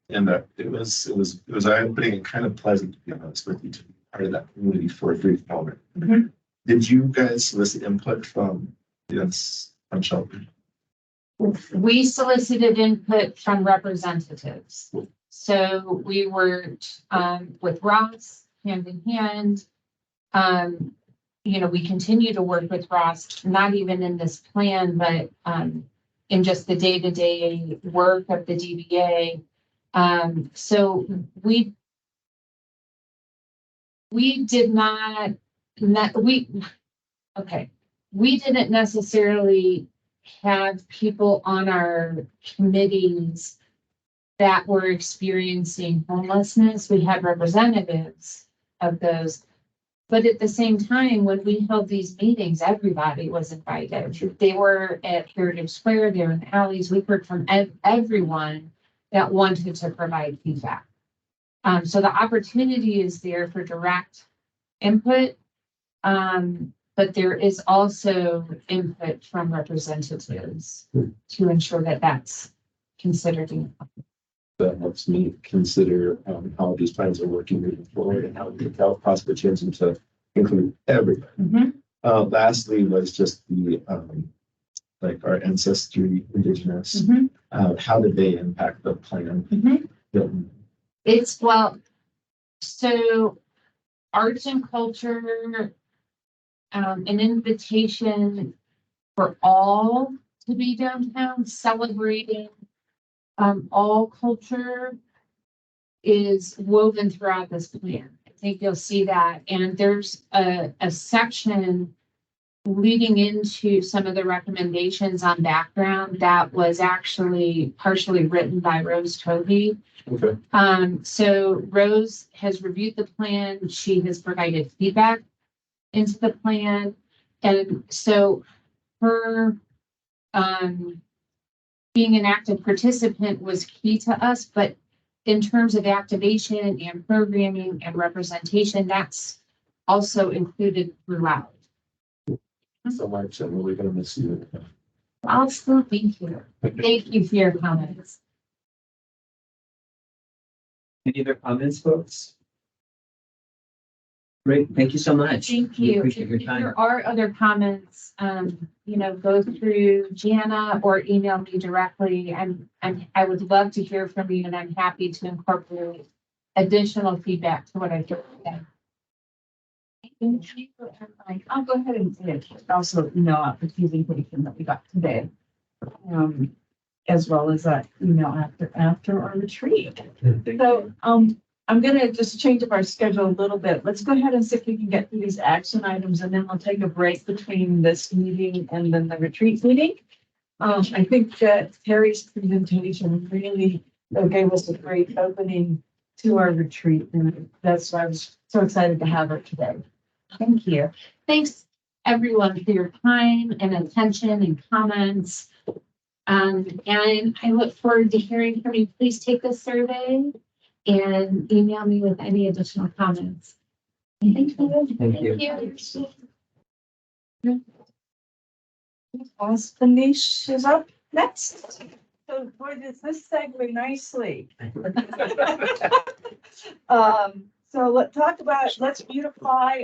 it was eye-opening and kind of pleasant, to be honest with you, to be part of that community for a brief moment. Did you guys solicit input from Shelby? We solicited input from representatives. So we worked with Ross hand in hand. We continue to work with Ross, not even in this plan, but in just the day-to-day work of the DBA. So we didn't necessarily have people on our committees that were experiencing homelessness. We had representatives of those. But at the same time, when we held these meetings, everybody was invited. They were at Heritage Square, they were in the alleys. We heard from everyone that wanted to provide feedback. So the opportunity is there for direct input. But there is also input from representatives to ensure that that's considered. That helps me consider how these plans are working moving forward and how we can possibly change them to include everybody. Lastly was just the like our ancestry, indigenous. How did they impact the plan? So arts and culture, an invitation for all to be downtown, celebrating all culture is woven throughout this plan. I think you'll see that. And there's a section leading into some of the recommendations on background that was actually partially written by Rose Tovey. Okay. So Rose has reviewed the plan. She has provided feedback into the plan. And so her being an active participant was key to us, but in terms of activation and programming and representation, that's also included throughout. So much, and we're going to miss you. I'll still be here. Thank you for your comments. Any other comments, folks? Great, thank you so much. Thank We you. appreciate your If time. there are other comments, go through Jana or email me directly. I would love to hear from you, and I'm happy to incorporate additional feedback to what I heard today. I'll go ahead and also email out the presentation that we got today. As well as that email after our retreat. So I'm gonna just change up our schedule a little bit. Let's go ahead and see if we can get through these action items, and then we'll take a break between this meeting and then the retreat meeting. I think that Terry's presentation really gave us a great opening to our retreat, and that's why I was so excited to have her today. Thank you. Thanks, everyone, for your time and attention and comments. And I look forward to hearing from you. Please take the survey and email me with any additional comments. Thank you. Thank you. Finish is up next. So boy, does this segue nicely. So let's beautify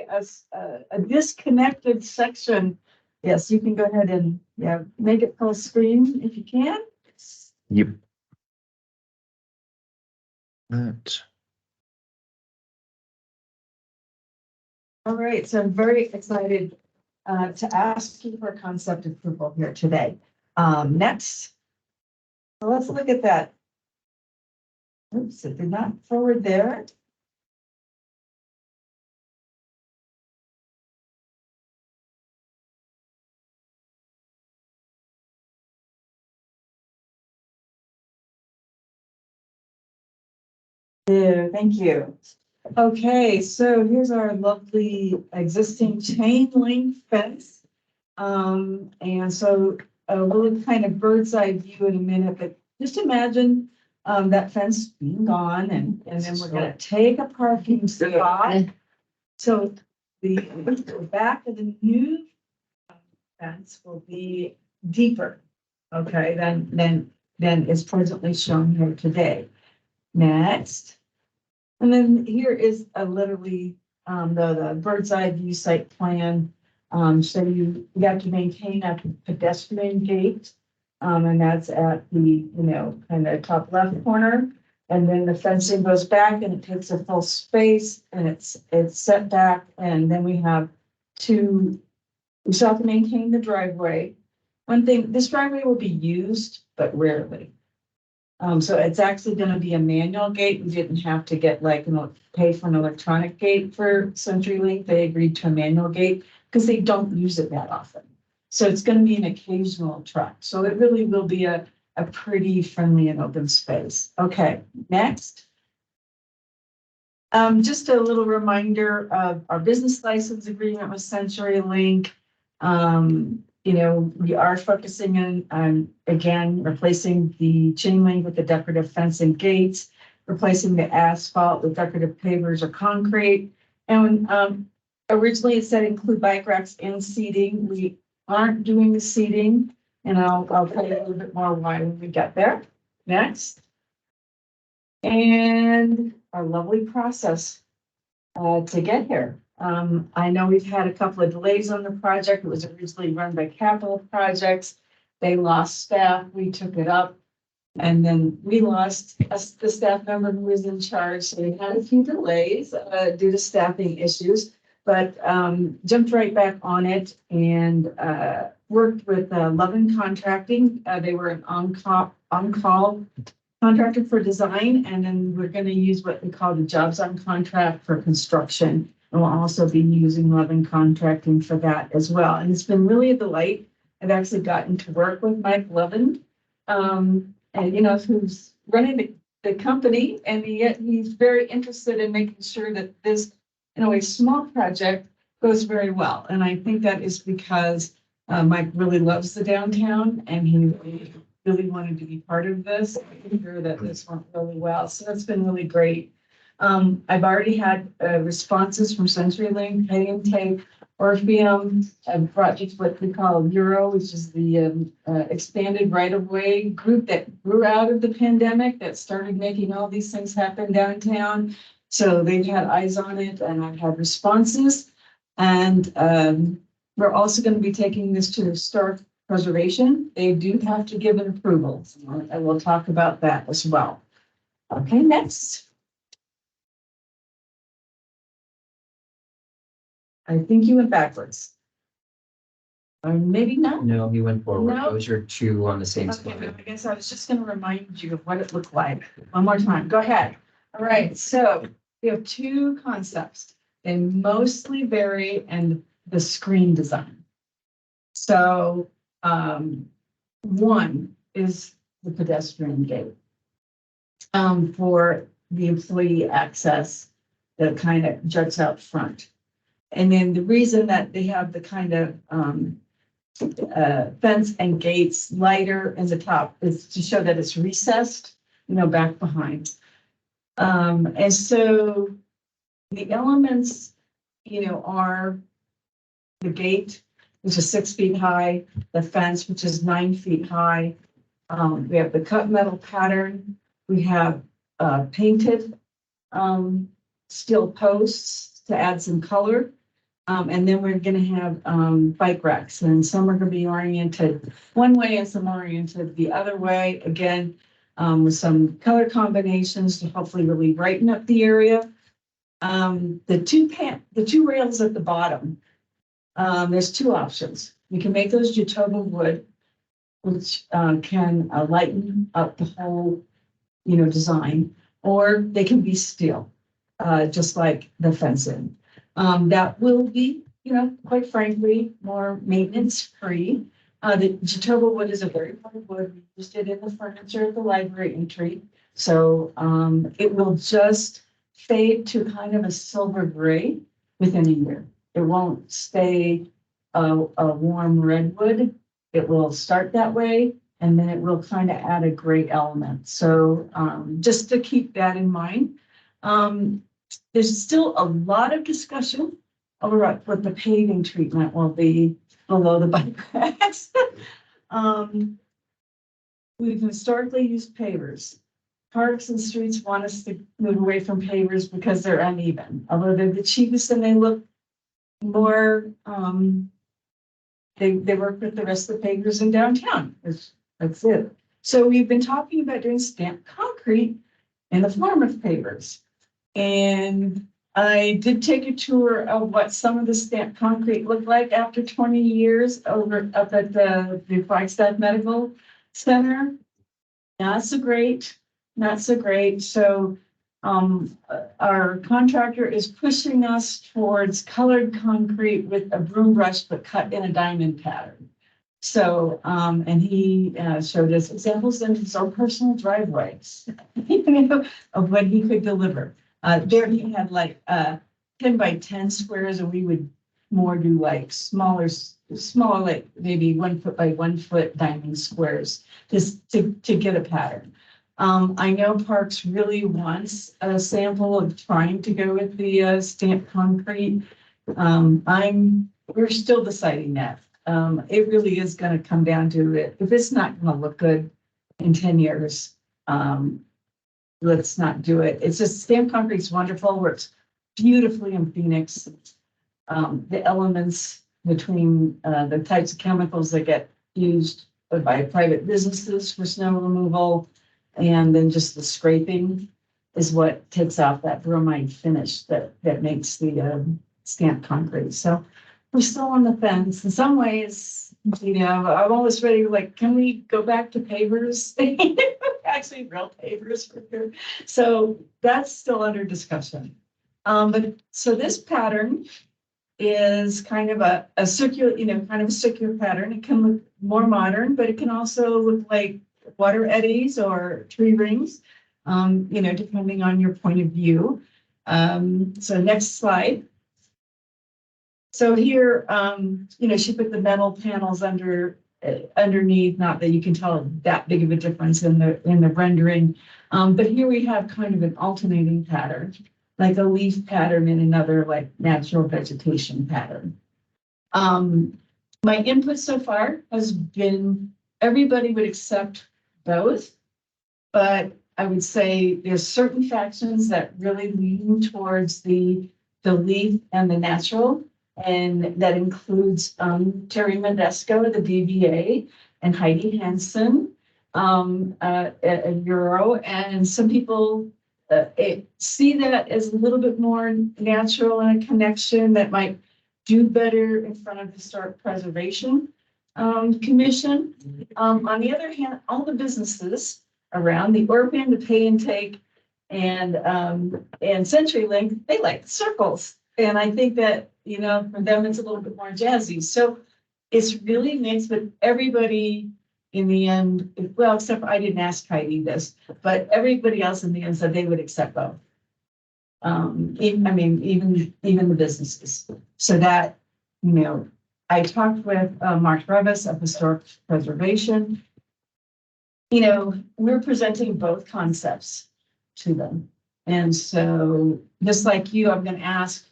a disconnected section. Yes, you can go ahead and make it full screen if you can. Yep. That. All right, so I'm very excited to ask you for concept approval here today. Next, so let's look at that. Oops, it did not forward there. There, thank you. Okay, so here's our lovely existing chain link fence. And so we'll kind of bird's eye view in a minute, but just imagine that fence being gone, and then we're gonna take a parking spot So the back of the new fence will be deeper, okay, than is presently shown here today. Next. And then here is a literally, the bird's eye view site plan. So you have to maintain a pedestrian gate. And that's at the, kind of top left corner. And then the fencing goes back and it takes a full space and it's set back. And then we still have to maintain the driveway. One thing, this driveway will be used, but rarely. So it's actually gonna be a manual gate. We didn't have to pay for an electronic gate for CenturyLink. They agreed to a manual gate because they don't use it that often. So it's gonna be an occasional truck. So it really will be a pretty friendly and open space. Okay, next. Just a little reminder of our business license agreement with CenturyLink. We are focusing on again, replacing the chain link with the decorative fence and gates, replacing the asphalt with decorative pavers or concrete. And originally it said include bike racks and seating. We aren't doing the seating, and I'll tell you a little bit more why when we get there. Next. And our lovely process to get here. I know we've had a couple of delays on the project. It was originally run by Capital Projects. They lost staff. We took it up. And then we lost the staff member who was in charge. So we had a few delays due to staffing issues, but jumped right back on it and worked with Lovin Contracting. They were an on-call contractor for design. And then we're going to use what we call the jobs on contract for construction. And we'll also be using Lovin Contracting for that as well. And it's been really a delight. I've actually gotten to work with Mike Lovin, and who's running the company, and yet he's very interested in making sure that this, a small project goes very well. And I think that is because Mike really loves the downtown, and he really wanted to be part of this. I'm sure that this went really well. So that's been really great. I've already had responses from CenturyLink, Pay and Take, Orpheum, projects what we call Euro, which is the expanded right-of-way group that grew out of the pandemic that started making all these things happen downtown. So they've had eyes on it, and I've had responses. And we're also going to be taking this to historic preservation. They do have to give an approval, and we'll talk about that as well. Okay, next. I think you went backwards. Or maybe not. No, he went forward. No. Those are two on the same Okay, slide. I guess I was just gonna remind you of what it looked like. One more time, go ahead. All right, so we have two concepts. They mostly vary in the screen design. So one is the pedestrian gate. For the employee access that kind of juts out front. And then the reason that they have the kind of fence and gates lighter in the top is to show that it's recessed, back behind. And so the elements, are the gate, which is 6 feet high, the fence, which is 9 feet high. We have the cut metal pattern. We have painted steel posts to add some color. And then we're going to have bike racks, and some are going to be oriented one way and some oriented the other way. Again, with some color combinations to hopefully really brighten up the area. The two rails at the bottom, there's two options. You can make those Jatoba wood, which can lighten up the whole, design, or they can be steel, just like the fencing. That will be, quite frankly, more maintenance free. The Jatoba wood is a very hard wood. We used it in the furniture at the library entry. So it will just fade to kind of a silver gray within a year. It won't stay a warm redwood. It will start that way, and then it will kind of add a gray element. So just to keep that in mind. there's still a lot of discussion over what the paving treatment will be below the bike racks. We've historically used pavers. Parks and streets want us to move away from pavers because they're uneven, although they're the cheapest and they look more, they work with the rest of the pavers in downtown. That's it. So we've been talking about doing stamped concrete in the form of pavers. And I did take a tour of what some of the stamped concrete looked like after 20 years over up at the Flagstaff Medical Center. Not so great, not so great. So our contractor is pushing us towards colored concrete with a broom brush, but cut in a diamond pattern. So, and he showed us examples in his own personal driveways, of what he could deliver. There he had like 10 by 10 squares, and we would more do like smaller, like maybe 1 foot by 1 foot diamond squares just to get a pattern. I know Parks really wants a sample of trying to go with the stamped concrete. We're still deciding that. It really is going to come down to it. If it's not going to look good in 10 years, let's not do it. It's just stamped concrete's wonderful, works beautifully in Phoenix. The elements between the types of chemicals that get used by private businesses for snow removal, and then just the scraping is what takes off that bromide finish that makes the stamped concrete. So we're still on the fence. In some ways, I'm almost ready, like, can we go back to pavers? Actually, real pavers for here. So that's still under discussion. But so this pattern is kind of a circular, kind of a circular pattern. It can look more modern, but it can also look like water eddies or tree rings, depending on your point of view. So next slide. So here, she put the metal panels underneath, not that you can tell that big of a difference in the rendering. But here we have kind of an alternating pattern, like a leaf pattern and another like natural vegetation pattern. My input so far has been everybody would accept both, but I would say there's certain factions that really lean towards the leaf and the natural. And that includes Terry Mendesco, the DBA, and Heidi Hansen, at Euro. And some people see that as a little bit more natural and a connection that might do better in front of Historic Preservation Commission. On the other hand, all the businesses around the Orphan, the Pay and Take, and CenturyLink, they like circles. And I think that, for them, it's a little bit more jazzy. So it's really mixed, but everybody in the end, well, except for I didn't ask Heidi this, but everybody else in the end said they would accept both. Even the businesses. So that, I talked with Mark Revis of Historic Preservation. We're presenting both concepts to them. And so just like you, I'm going to ask,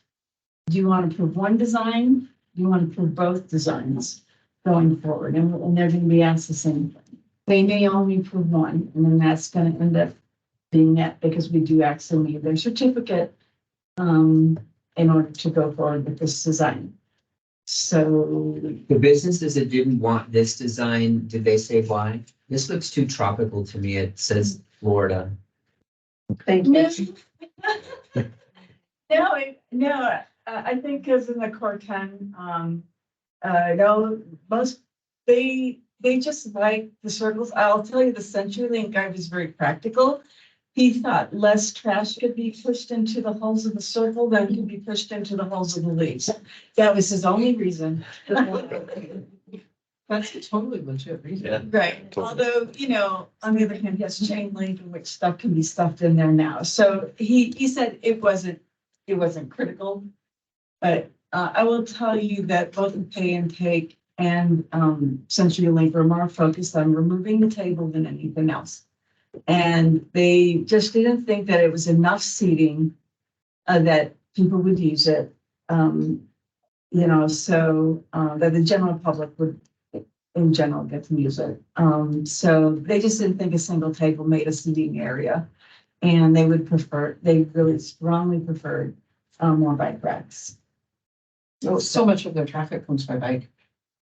do you want to prove one design? Do you want to prove both designs going forward? And they're going to be asked the same thing. They may only prove one, and then that's going to end up being that because we do actually need their certificate in order to go forward with this design. So The businesses that didn't want this design, did they say why? This looks too tropical to me. It says Florida. thank you. No, I think because in the Corten, they just like the circles. I'll tell you, the CenturyLink guy was very practical. He thought less trash could be pushed into the holes of the circle than could be pushed into the holes of the leaves. That was his only reason. That's a totally legit reason. Yeah. Right, Totally. although, on the other hand, he has chain link in which stuff can be stuffed in there now. So he said it wasn't critical. But I will tell you that both the Pay and Take and CenturyLink are more focused on removing the table than anything else. And they just didn't think that it was enough seating that people would use it. So that the general public would in general get to use it. So they just didn't think a single table made a seating area. And they really strongly preferred more bike racks. So much of their traffic comes by bike,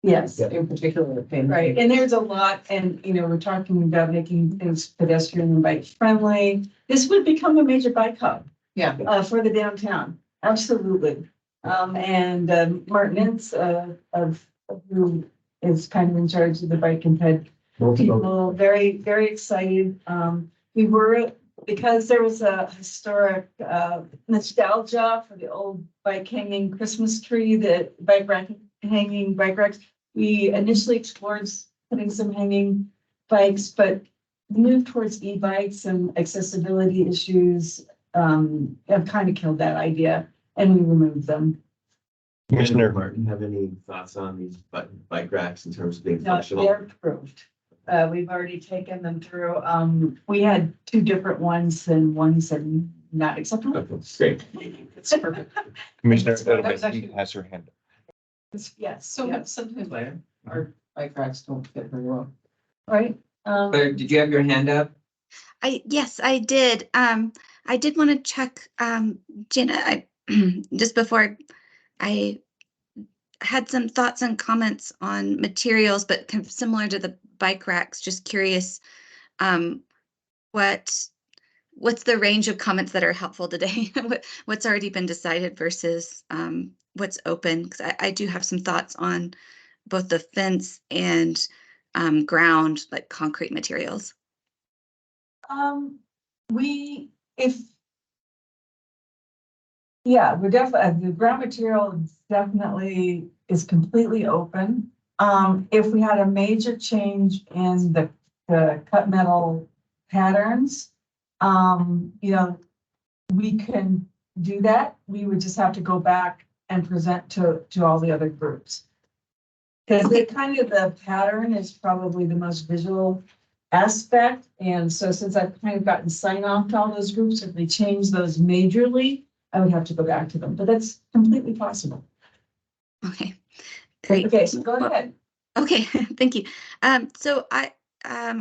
Yes. in particular. Right, and there's a lot, and we're talking about making things pedestrian and bike friendly. This would become a major bike hub. Yeah. For the downtown, absolutely. And Martin Ince, who is kind of in charge of the bike and ped people, very, very excited. We were, because there was a historic nostalgia for the old bike hanging Christmas tree, the hanging bike racks. We initially explored putting some hanging bikes, but moved towards e-bikes and accessibility issues have kind of killed that idea, and we removed them. Commissioner Martin, have any thoughts on these bike racks in terms of being No, functional? they're approved. We've already taken them through. We had two different ones, and one said not acceptable. Okay, great. It's perfect. Commissioner That was Edelman actually- has her hand up. Yes, So yes, sometimes our bike racks don't fit very well. right. Claire, did you have your hand up? Yes, I did. I did want to check, Jenna, just before I had some thoughts and comments on materials, but kind of similar to the bike racks, just curious, what's the range of comments that are helpful today? What's already been decided versus what's open? Because I do have some thoughts on both the fence and ground, like concrete materials. We're definitely, the ground material definitely is completely open. If we had a major change in the cut metal patterns, we can do that. We would just have to go back and present to all the other groups. Because the pattern is probably the most visual aspect. And so since I've kind of gotten sign off to all those groups, if they change those majorly, I would have to go back to them, but that's completely possible. Okay, great. Okay, so go ahead. Okay, thank you. So I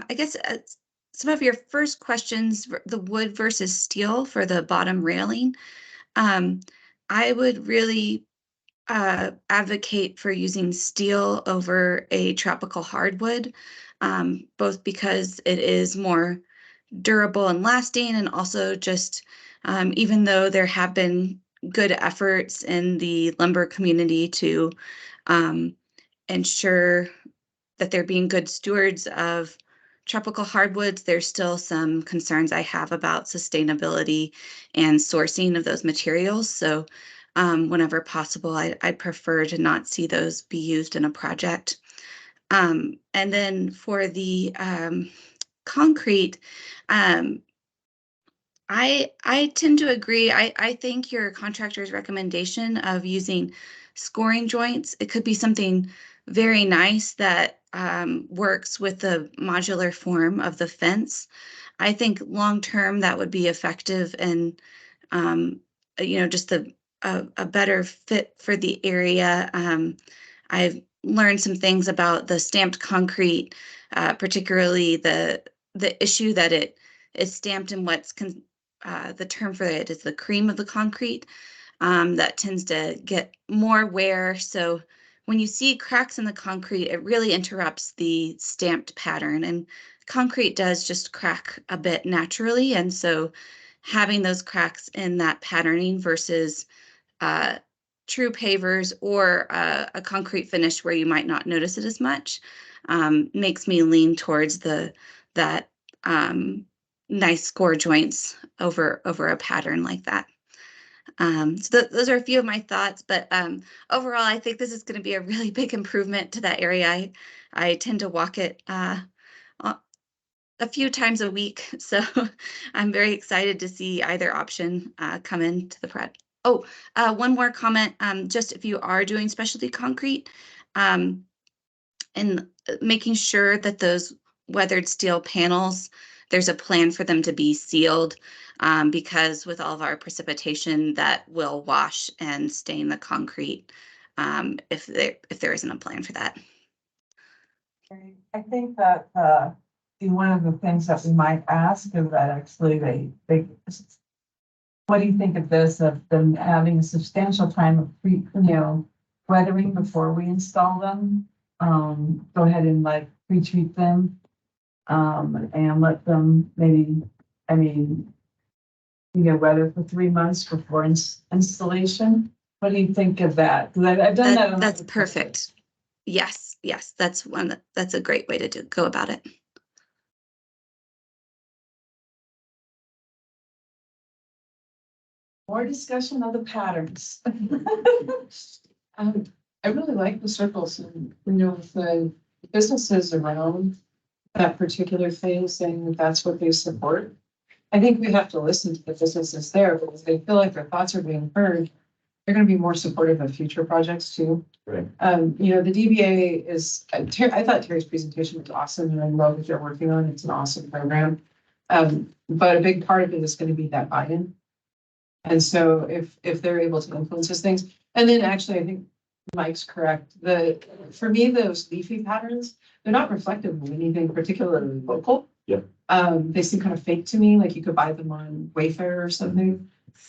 guess some of your first questions, the wood versus steel for the bottom railing, I would really advocate for using steel over a tropical hardwood, both because it is more durable and lasting, and also just even though there have been good efforts in the lumber community to ensure that they're being good stewards of tropical hardwoods, there's still some concerns I have about sustainability and sourcing of those materials. So whenever possible, I prefer to not see those be used in a project. And then for the concrete, I tend to agree. I think your contractor's recommendation of using scoring joints, it could be something very nice that works with the modular form of the fence. I think long-term that would be effective and, just a better fit for the area. I've learned some things about the stamped concrete, particularly the issue that it is stamped in what's the term for it is the cream of the concrete, that tends to get more wear. So when you see cracks in the concrete, it really interrupts the stamped pattern, and concrete does just crack a bit naturally. And so having those cracks in that patterning versus true pavers or a concrete finish where you might not notice it as much makes me lean towards that nice score joints over a pattern like that. So those are a few of my thoughts, but overall, I think this is going to be a really big improvement to that area. I tend to walk it a few times a week, so I'm very excited to see either option come into the project. Oh, one more comment, just if you are doing specialty concrete, and making sure that those weathered steel panels there's a plan for them to be sealed because with all of our precipitation that will wash and stain the concrete if there isn't a plan for that. I think that one of the things that we might ask is that actually they what do you think of this, of them having a substantial time of weathering before we install them? Go ahead and like pre-treat them and let them maybe, weather for 3 months before installation. What do you think of that? Because I've done that. That's perfect. Yes, that's that's a great way to go about it. More discussion of the patterns. I really like the circles and, with the businesses around that particular thing saying that that's what they support. I think we have to listen to the businesses there because they feel like their thoughts are being heard. They're going to be more supportive of future projects too. Right. The DBA is, I thought Terry's presentation was awesome and I love what they're working on. It's an awesome program. But a big part of it is going to be that buy-in. And so if they're able to influence those things, and then actually, I think Mike's correct. For me, those leafy patterns, they're not reflective of anything particularly local. Yeah. They seem kind of fake to me, like you could buy them on Wayfair or something.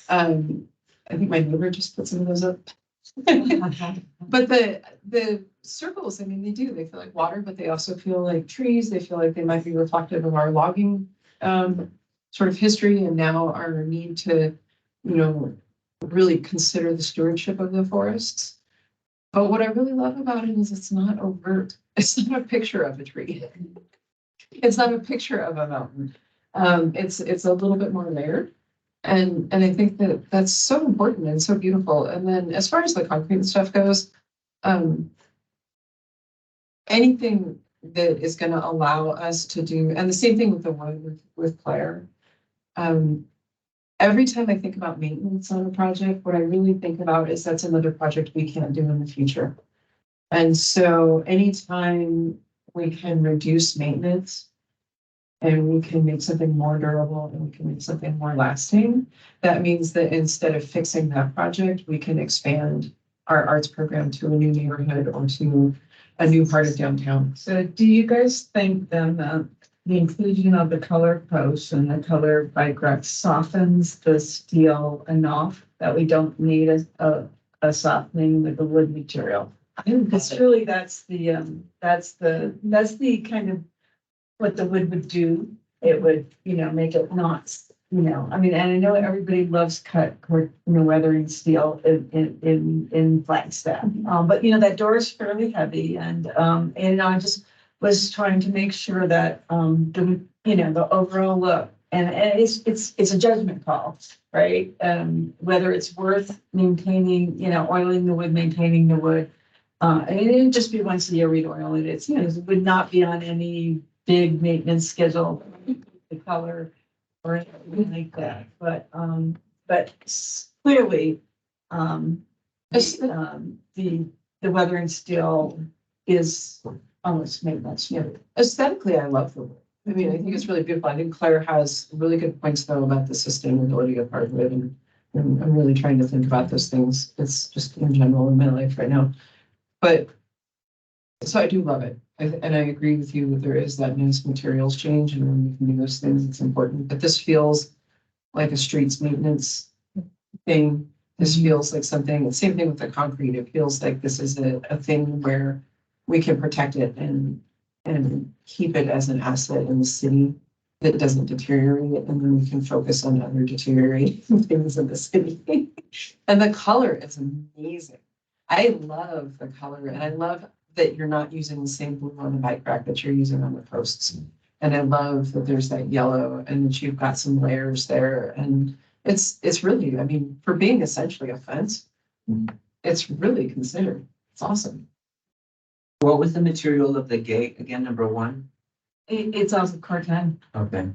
I think my neighbor just put some of those up. But the circles, they do. They feel like water, but they also feel like trees. They feel like they might be reflective of our logging sort of history and now our need to, really consider the stewardship of the forests. But what I really love about it is it's not overt. It's not a picture of a tree. It's not a picture of a mountain. It's a little bit more layered. And I think that that's so important and so beautiful. And then as far as the concrete stuff goes, anything that is going to allow us to do, and the same thing with the one with Claire. Every time I think about maintenance on a project, what I really think about is that's another project we can't do in the future. And so anytime we can reduce maintenance and we can make something more durable and we can make something more lasting, that means that instead of fixing that project, we can expand our arts program to a new neighborhood or to a new part of downtown. So do you guys think then that the inclusion of the color posts and the color bike racks softens the steel enough that we don't need a softening with the wood material? Because really that's the kind of what the wood would do. It would, make it not, and I know everybody loves weathering steel in Flagstaff. But that door is fairly heavy and I just was trying to make sure that the overall look and it's a judgment call, right? Whether it's worth maintaining, oiling the wood, maintaining the wood. And it didn't just be once a year we'd oil it. It's it would not be on any big maintenance schedule, the color or anything like that. But clearly the weathering steel is almost maintenance. Aesthetically, I love the wood. I think it's really beautiful. I think Claire has really good points though about the sustainability of part of it. And I'm really trying to think about those things. It's just in general in my life right now. But so I do love it. And I agree with you that there is that nice materials change and when we can do those things, it's important. But this feels like a streets maintenance thing. This feels like something, same thing with the concrete. It feels like this is a thing where we can protect it and keep it as an asset in the city that doesn't deteriorate. And then we can focus on other deteriorating things in the city. And the color is amazing. I love the color and I love that you're not using the same blue on the bike rack that you're using on the posts. And I love that there's that yellow and that you've got some layers there. And it's really, for being essentially a fence, it's really considered. It's awesome. What was the material of the gate again, number 1? It's also carton. Okay.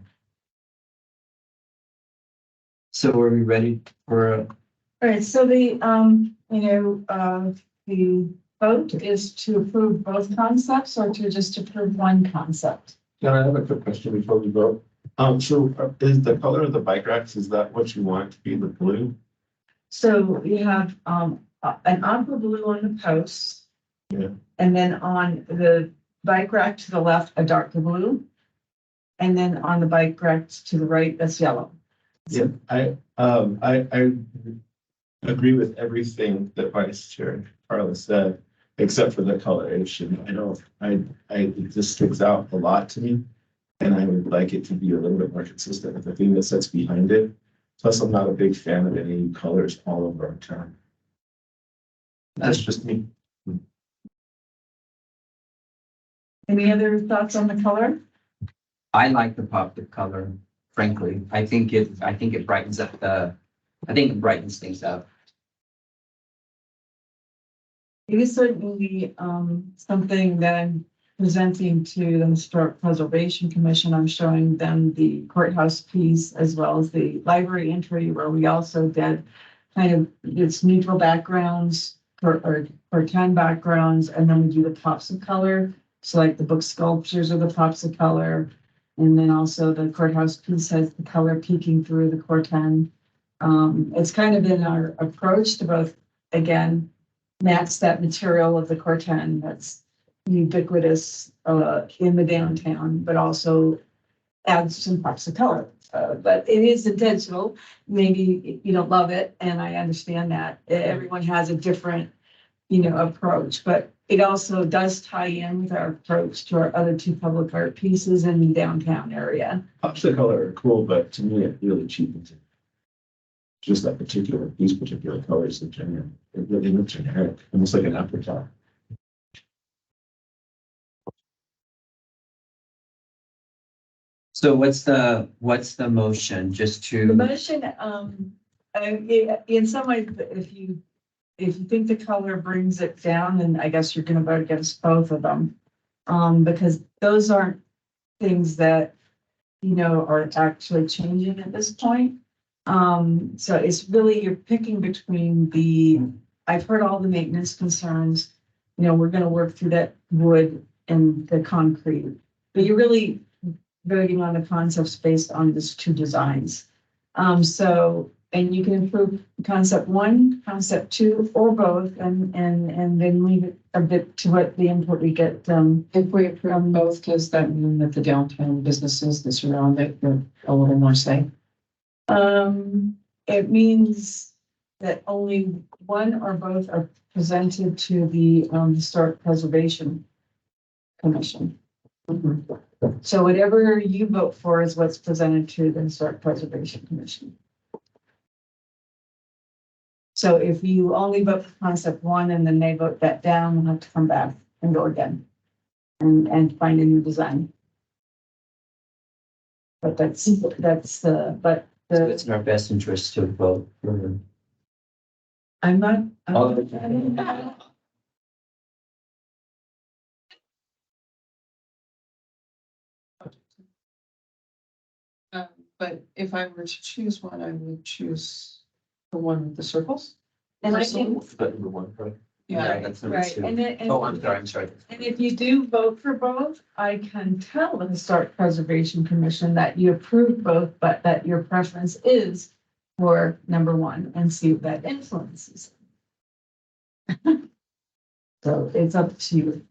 So are we ready for? All right, so the vote is to approve both concepts or to just approve one concept? Can I have a quick question before we vote? So is the color of the bike racks, is that what you want to be, the blue? So you have, an aqua blue on the posts. Yeah. And then on the bike rack to the left, a darker blue. And then on the bike rack to the right, that's yellow. Yeah, I agree with everything that Vice Chair Carla said, except for the coloration. It just sticks out a lot to me. And I would like it to be a little bit more consistent with the theme that sits behind it. Plus, I'm not a big fan of any colors all over our town. That's just me. Any other thoughts on the color? I like the pop of color, frankly. I think it brightens up I think it brightens things up. It is certainly, something that I'm presenting to the Historic Preservation Commission. I'm showing them the courthouse piece as well as the library entry where we also did kind of its neutral backgrounds or tan backgrounds, and then we do the pops of color. So like the book sculptures are the pops of color. And then also the courthouse piece has the color peeking through the corten. It's kind of been our approach to both, again, match that material of the corten that's ubiquitous in the downtown, but also add some pops of color. But it is intentional. Maybe you don't love it, and I understand that. Everyone has a different, approach, but it also does tie in with our approach to our other two public art pieces in the downtown area. Pops of color are cool, but to me, it really cheapens it. Just that these particular colors in general, it really looks generic, almost like an afterthought. So what's the motion? Just The to, motion, in some ways, if you think the color brings it down, then I guess you're gonna vote against both of them. Because those aren't things that, are actually changing at this point. So it's really, you're picking between I've heard all the maintenance concerns. We're gonna work through that wood and the concrete, but you're really voting on the concepts based on these two designs. And you can improve concept one, concept two, or both, and then leave it a bit to what the input we get. If we approve both, does that mean that the downtown businesses that surround it are a little more safe? It means that only one or both are presented to the Historic Preservation Commission. So whatever you vote for is what's presented to the Historic Preservation Commission. So if you only vote for concept one and then they vote that down, we'll have to come back and go again and find a new design. But it's in our best interest to vote for. I'm not. But if I were to choose one, I would choose the one with the circles. And I think, But number one, right? Yeah, That's number right, two. and Oh, I'm sorry. and if you do vote for both, I can tell the Historic Preservation Commission that you approve both, but that your preference is for number one and see if that influences. So it's up to you.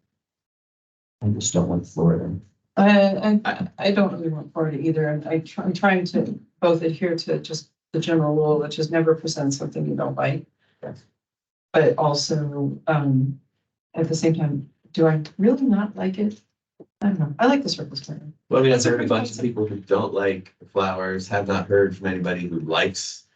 I just don't want Florida. I don't really want Florida either. I'm trying to both adhere to just the general rule, which is never present something you don't like. Yes. But also, at the same time, do I really not like it? I don't know. I like the circles better. Well, I mean, I've heard a bunch of people who don't like flowers, have not heard from anybody who likes,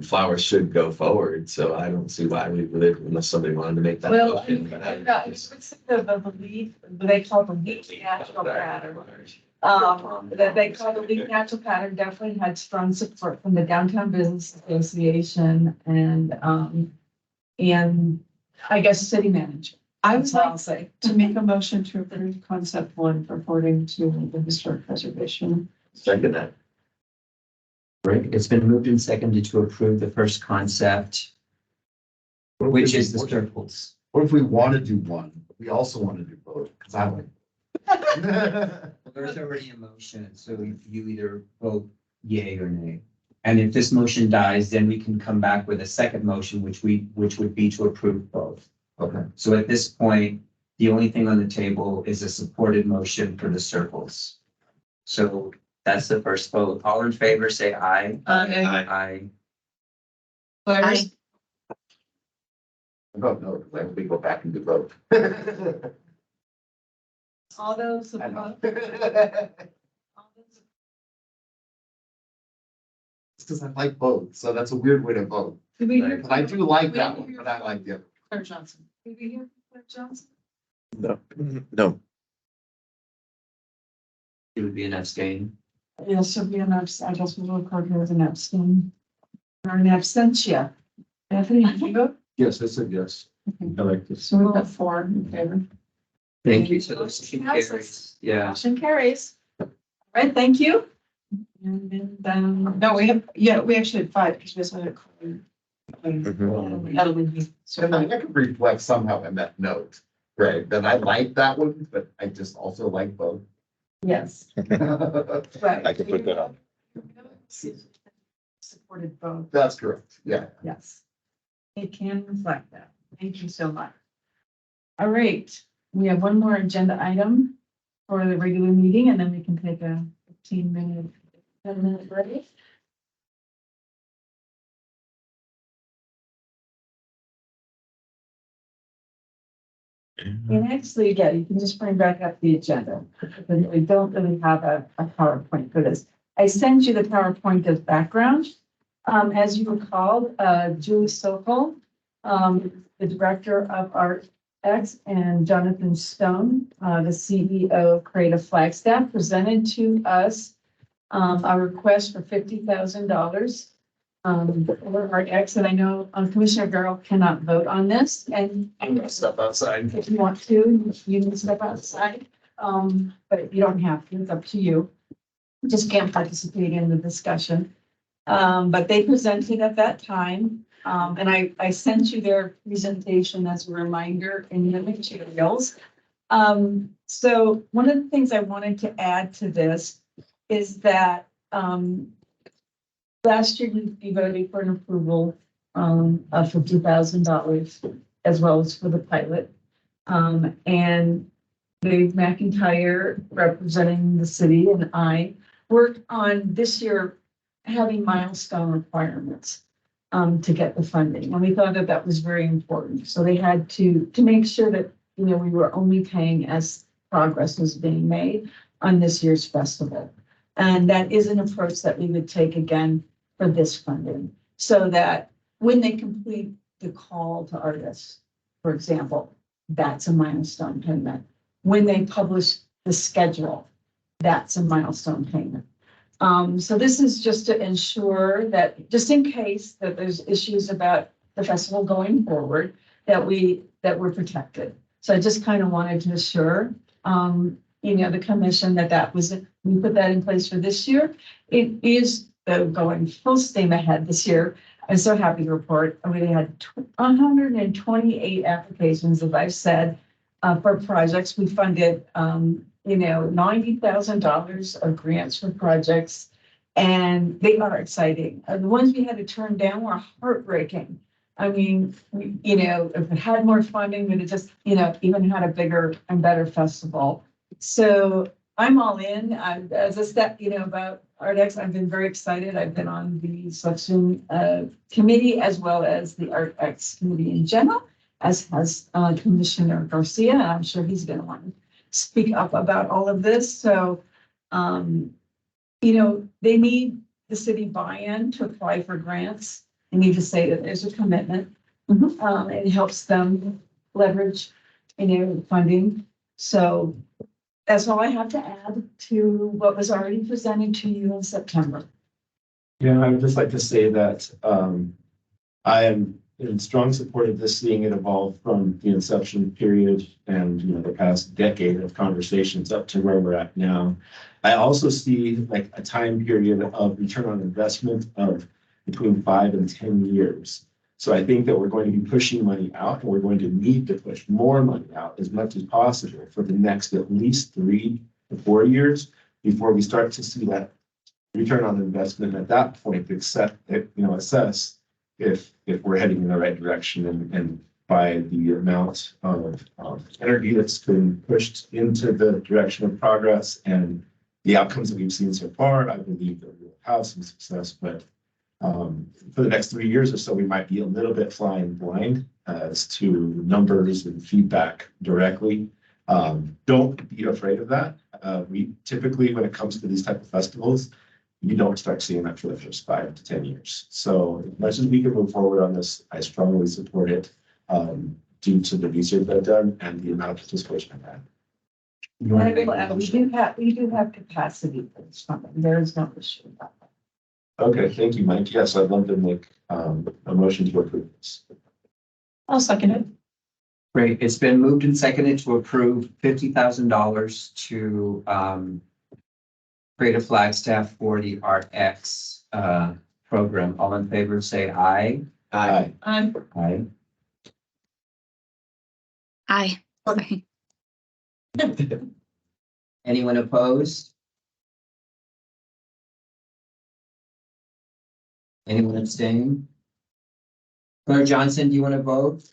flowers should go forward. So I don't see why we would, unless somebody wanted to make that Well, motion. the leaf, they call the leaf natural pattern. That they call the leaf natural pattern definitely had strong support from the Downtown Business Association and I guess city manager. I That's would what I'll like say. to make a motion to approve concept one according to the historic preservation. Second that. Right, it's been moved and seconded to approve the first concept, which is the circles. Or if we want to do one, we also want to do both, because I like. There's already a motion, so you either vote yay or nay. And if this motion dies, then we can come back with a second motion, which would be to approve both. Okay. So at this point, the only thing on the table is a supported motion for the circles. So that's the first vote. All in favor, say aye. Aye. Flowers? Vote no, then we go back and do both. All those I know. above? It's because I like both, so that's a weird way to vote. Did we hear? But I do like that Did one, we hear but I like the other. Claire Johnson. Did we hear Claire Johnson? No. It would be an abstain. Yes, so be an I guess we'll record her as an abstain. Or an absentia. Anthony, did you vote? Yes, I said yes. I like this. So we've got 4 in favor. Thank you. So the motion carries. Yeah. Motion carries. All right, thank you. And then, No, we actually had 5 because we also had a Colleen. Edelman. So I can reflect somehow in that note, right, that I like that one, but I just also like both. yes, right. I can put that on. Supported both, That's correct, yeah. yes. It can reflect that. Thank you so much. All right, we have one more agenda item for the regular meeting, and then we can take a 10-minute break. And actually, yeah, you can just bring back up the agenda. Because we don't really have a PowerPoint for this. I sent you the PowerPoint as background. As you recall, Julie Sokol, the director of ArtX, and Jonathan Stone, the CEO of Creative Flagstaff, presented to us a request for $50,000 for ArtX, and I know Commissioner Garrell cannot vote on this, and I'm gonna step outside. if you want to, you can step outside, but you don't have to, it's up to you. You just can't participate in the discussion. But they presented at that time, and I sent you their presentation as a reminder in the materials. So one of the things I wanted to add to this is that, last year you voted for an approval, of $50,000 as well as for the pilot. And Dave McIntyre, representing the city, and I worked on this year having milestone requirements to get the funding. And we thought that that was very important. So they had to make sure that, you know, we were only paying as progress was being made on this year's festival. And that is an approach that we would take again for this funding, so that when they complete the call to artists, for example, that's a milestone payment. When they publish the schedule, that's a milestone payment. So this is just to ensure that, just in case that there's issues about the festival going forward, that we're protected. So I just kind of wanted to assure, you know, the commission that we put that in place for this year. It is going full steam ahead this year. I'm so happy to report we had 128 applications, as I've said, for projects. We funded, you know, $90,000 of grants for projects, and they are exciting. The ones we had to turn down were heartbreaking. I mean, you know, if it had more funding, we'd have just, you know, even had a bigger and better festival. So I'm all in. As a step, you know, about ArtX, I've been very excited. I've been on the selection committee as well as the ArtX committee in general, as has Commissioner Garcia. I'm sure he's going to want to speak up about all of this. So, you know, they need the city buy-in to apply for grants. They need to say that there's a commitment. It helps them leverage, you know, funding. So that's all I have to add to what was already presented to you in September. Yeah, I would just like to say that I am in strong support of this, seeing it evolve from the inception period and, you know, the past decade of conversations up to where we're at now. I also see like a time period of return on investment of between 5 and 10 years. So I think that we're going to be pushing money out, and we're going to need to push more money out as much as possible for the next at least 3 to 4 years before we start to see that return on investment at that point, assess if we're heading in the right direction and by the amount of energy that's been pushed into the direction of progress and the outcomes that we've seen so far, I believe that we'll have some success, but for the next 3 years or so, we might be a little bit flying blind as to numbers and feedback directly. Don't be afraid of that. We typically, when it comes to these type of festivals, you don't start seeing that for the first 5 to 10 years. So as much as we can move forward on this, I strongly support it due to the research I've done and the amount of participation I've had. We do have capacity for this funding. There is no issue about that. Okay, thank you, Mike. Yes, I'd love to make a motion to approve this. I'll second it. Great. It's been moved and seconded to approve $50,000 to create a Flagstaff for the ArtX program. All in favor, say aye. Aye. Aye. Aye. Sorry. Anyone opposed? Anyone abstaining? Claire Johnson, do you want to vote?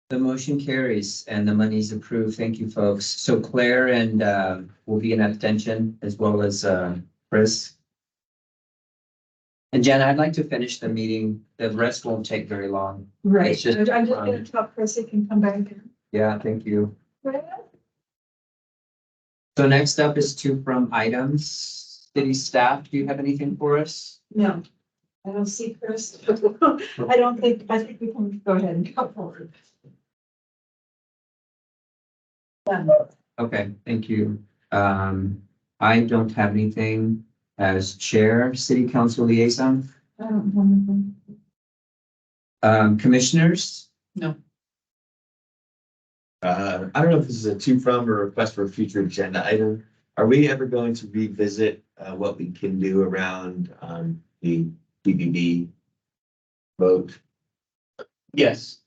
The motion carries and the money's approved. Thank you, folks. So Claire and will be an abstention as well as Chris. And Jen, I'd like to finish the meeting. The rest won't take very long. Right. It's just, I'm just gonna tell Chris he can come back in. Yeah, thank you. So next up is 2 from items. City staff, do you have anything for us? No, I don't see Chris. I think we can go ahead and go forward. Done. Okay, thank you. I don't have anything as chair, city council liaison, I don't know anything. commissioners. I don't know if this is a to from or request for a future agenda item. Are we ever going to revisit what we can do around the BBB vote? Yes.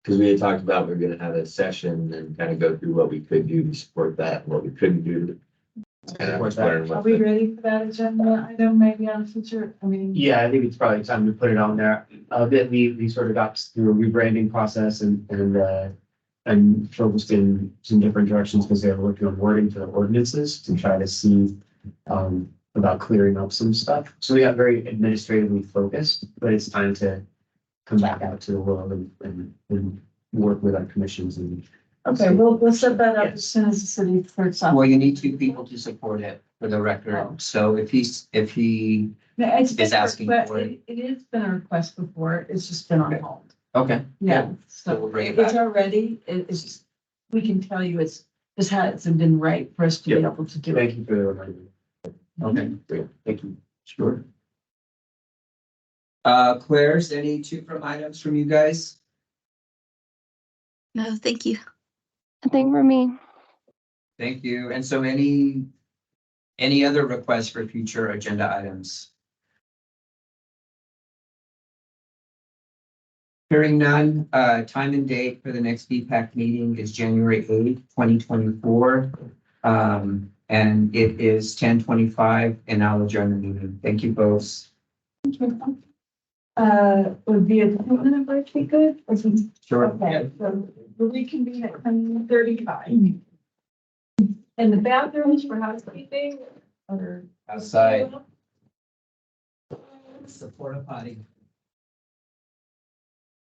Because we had talked about we're gonna have a session and kind of go through what we could do to support that, and what we couldn't do. And I'm just wondering Are what we the- ready for that agenda item maybe on future? I mean. Yeah, I think it's probably time to put it on there. We sort of got through a rebranding process and focused in some different directions because they were working on wording for the ordinances to try to see about clearing up some stuff. So we got very administratively focused, but it's time to come back out to the world and work with our commissions and. Okay, we'll set that up Yes. as soon as the city starts up. Well, you need 2 people to support it for the record. So if he No, it's been is asking for it. It has been a request before. It's just been on hold. Okay. Yeah, So so we'll bring it it's back. already, it's just, we can tell you it's, this hasn't been right for us to be Yep. able to do it. Thank you for the reminder. Okay, Great, thank you. sure. Claire's, any 2 from items from you guys? No, thank you. Nothing for me. Thank you. And so any other requests for future agenda items? Hearing none, time and date for the next BPAC meeting is January 8th, 2024. And it is 10:25 and I'll adjourn the meeting. Thank you both. Would be a 2-minute break be good? Or is it- Sure. Okay, so we'll reconvene at 10:35. And the bathrooms for housekeeping or? Outside. It's the porta potty.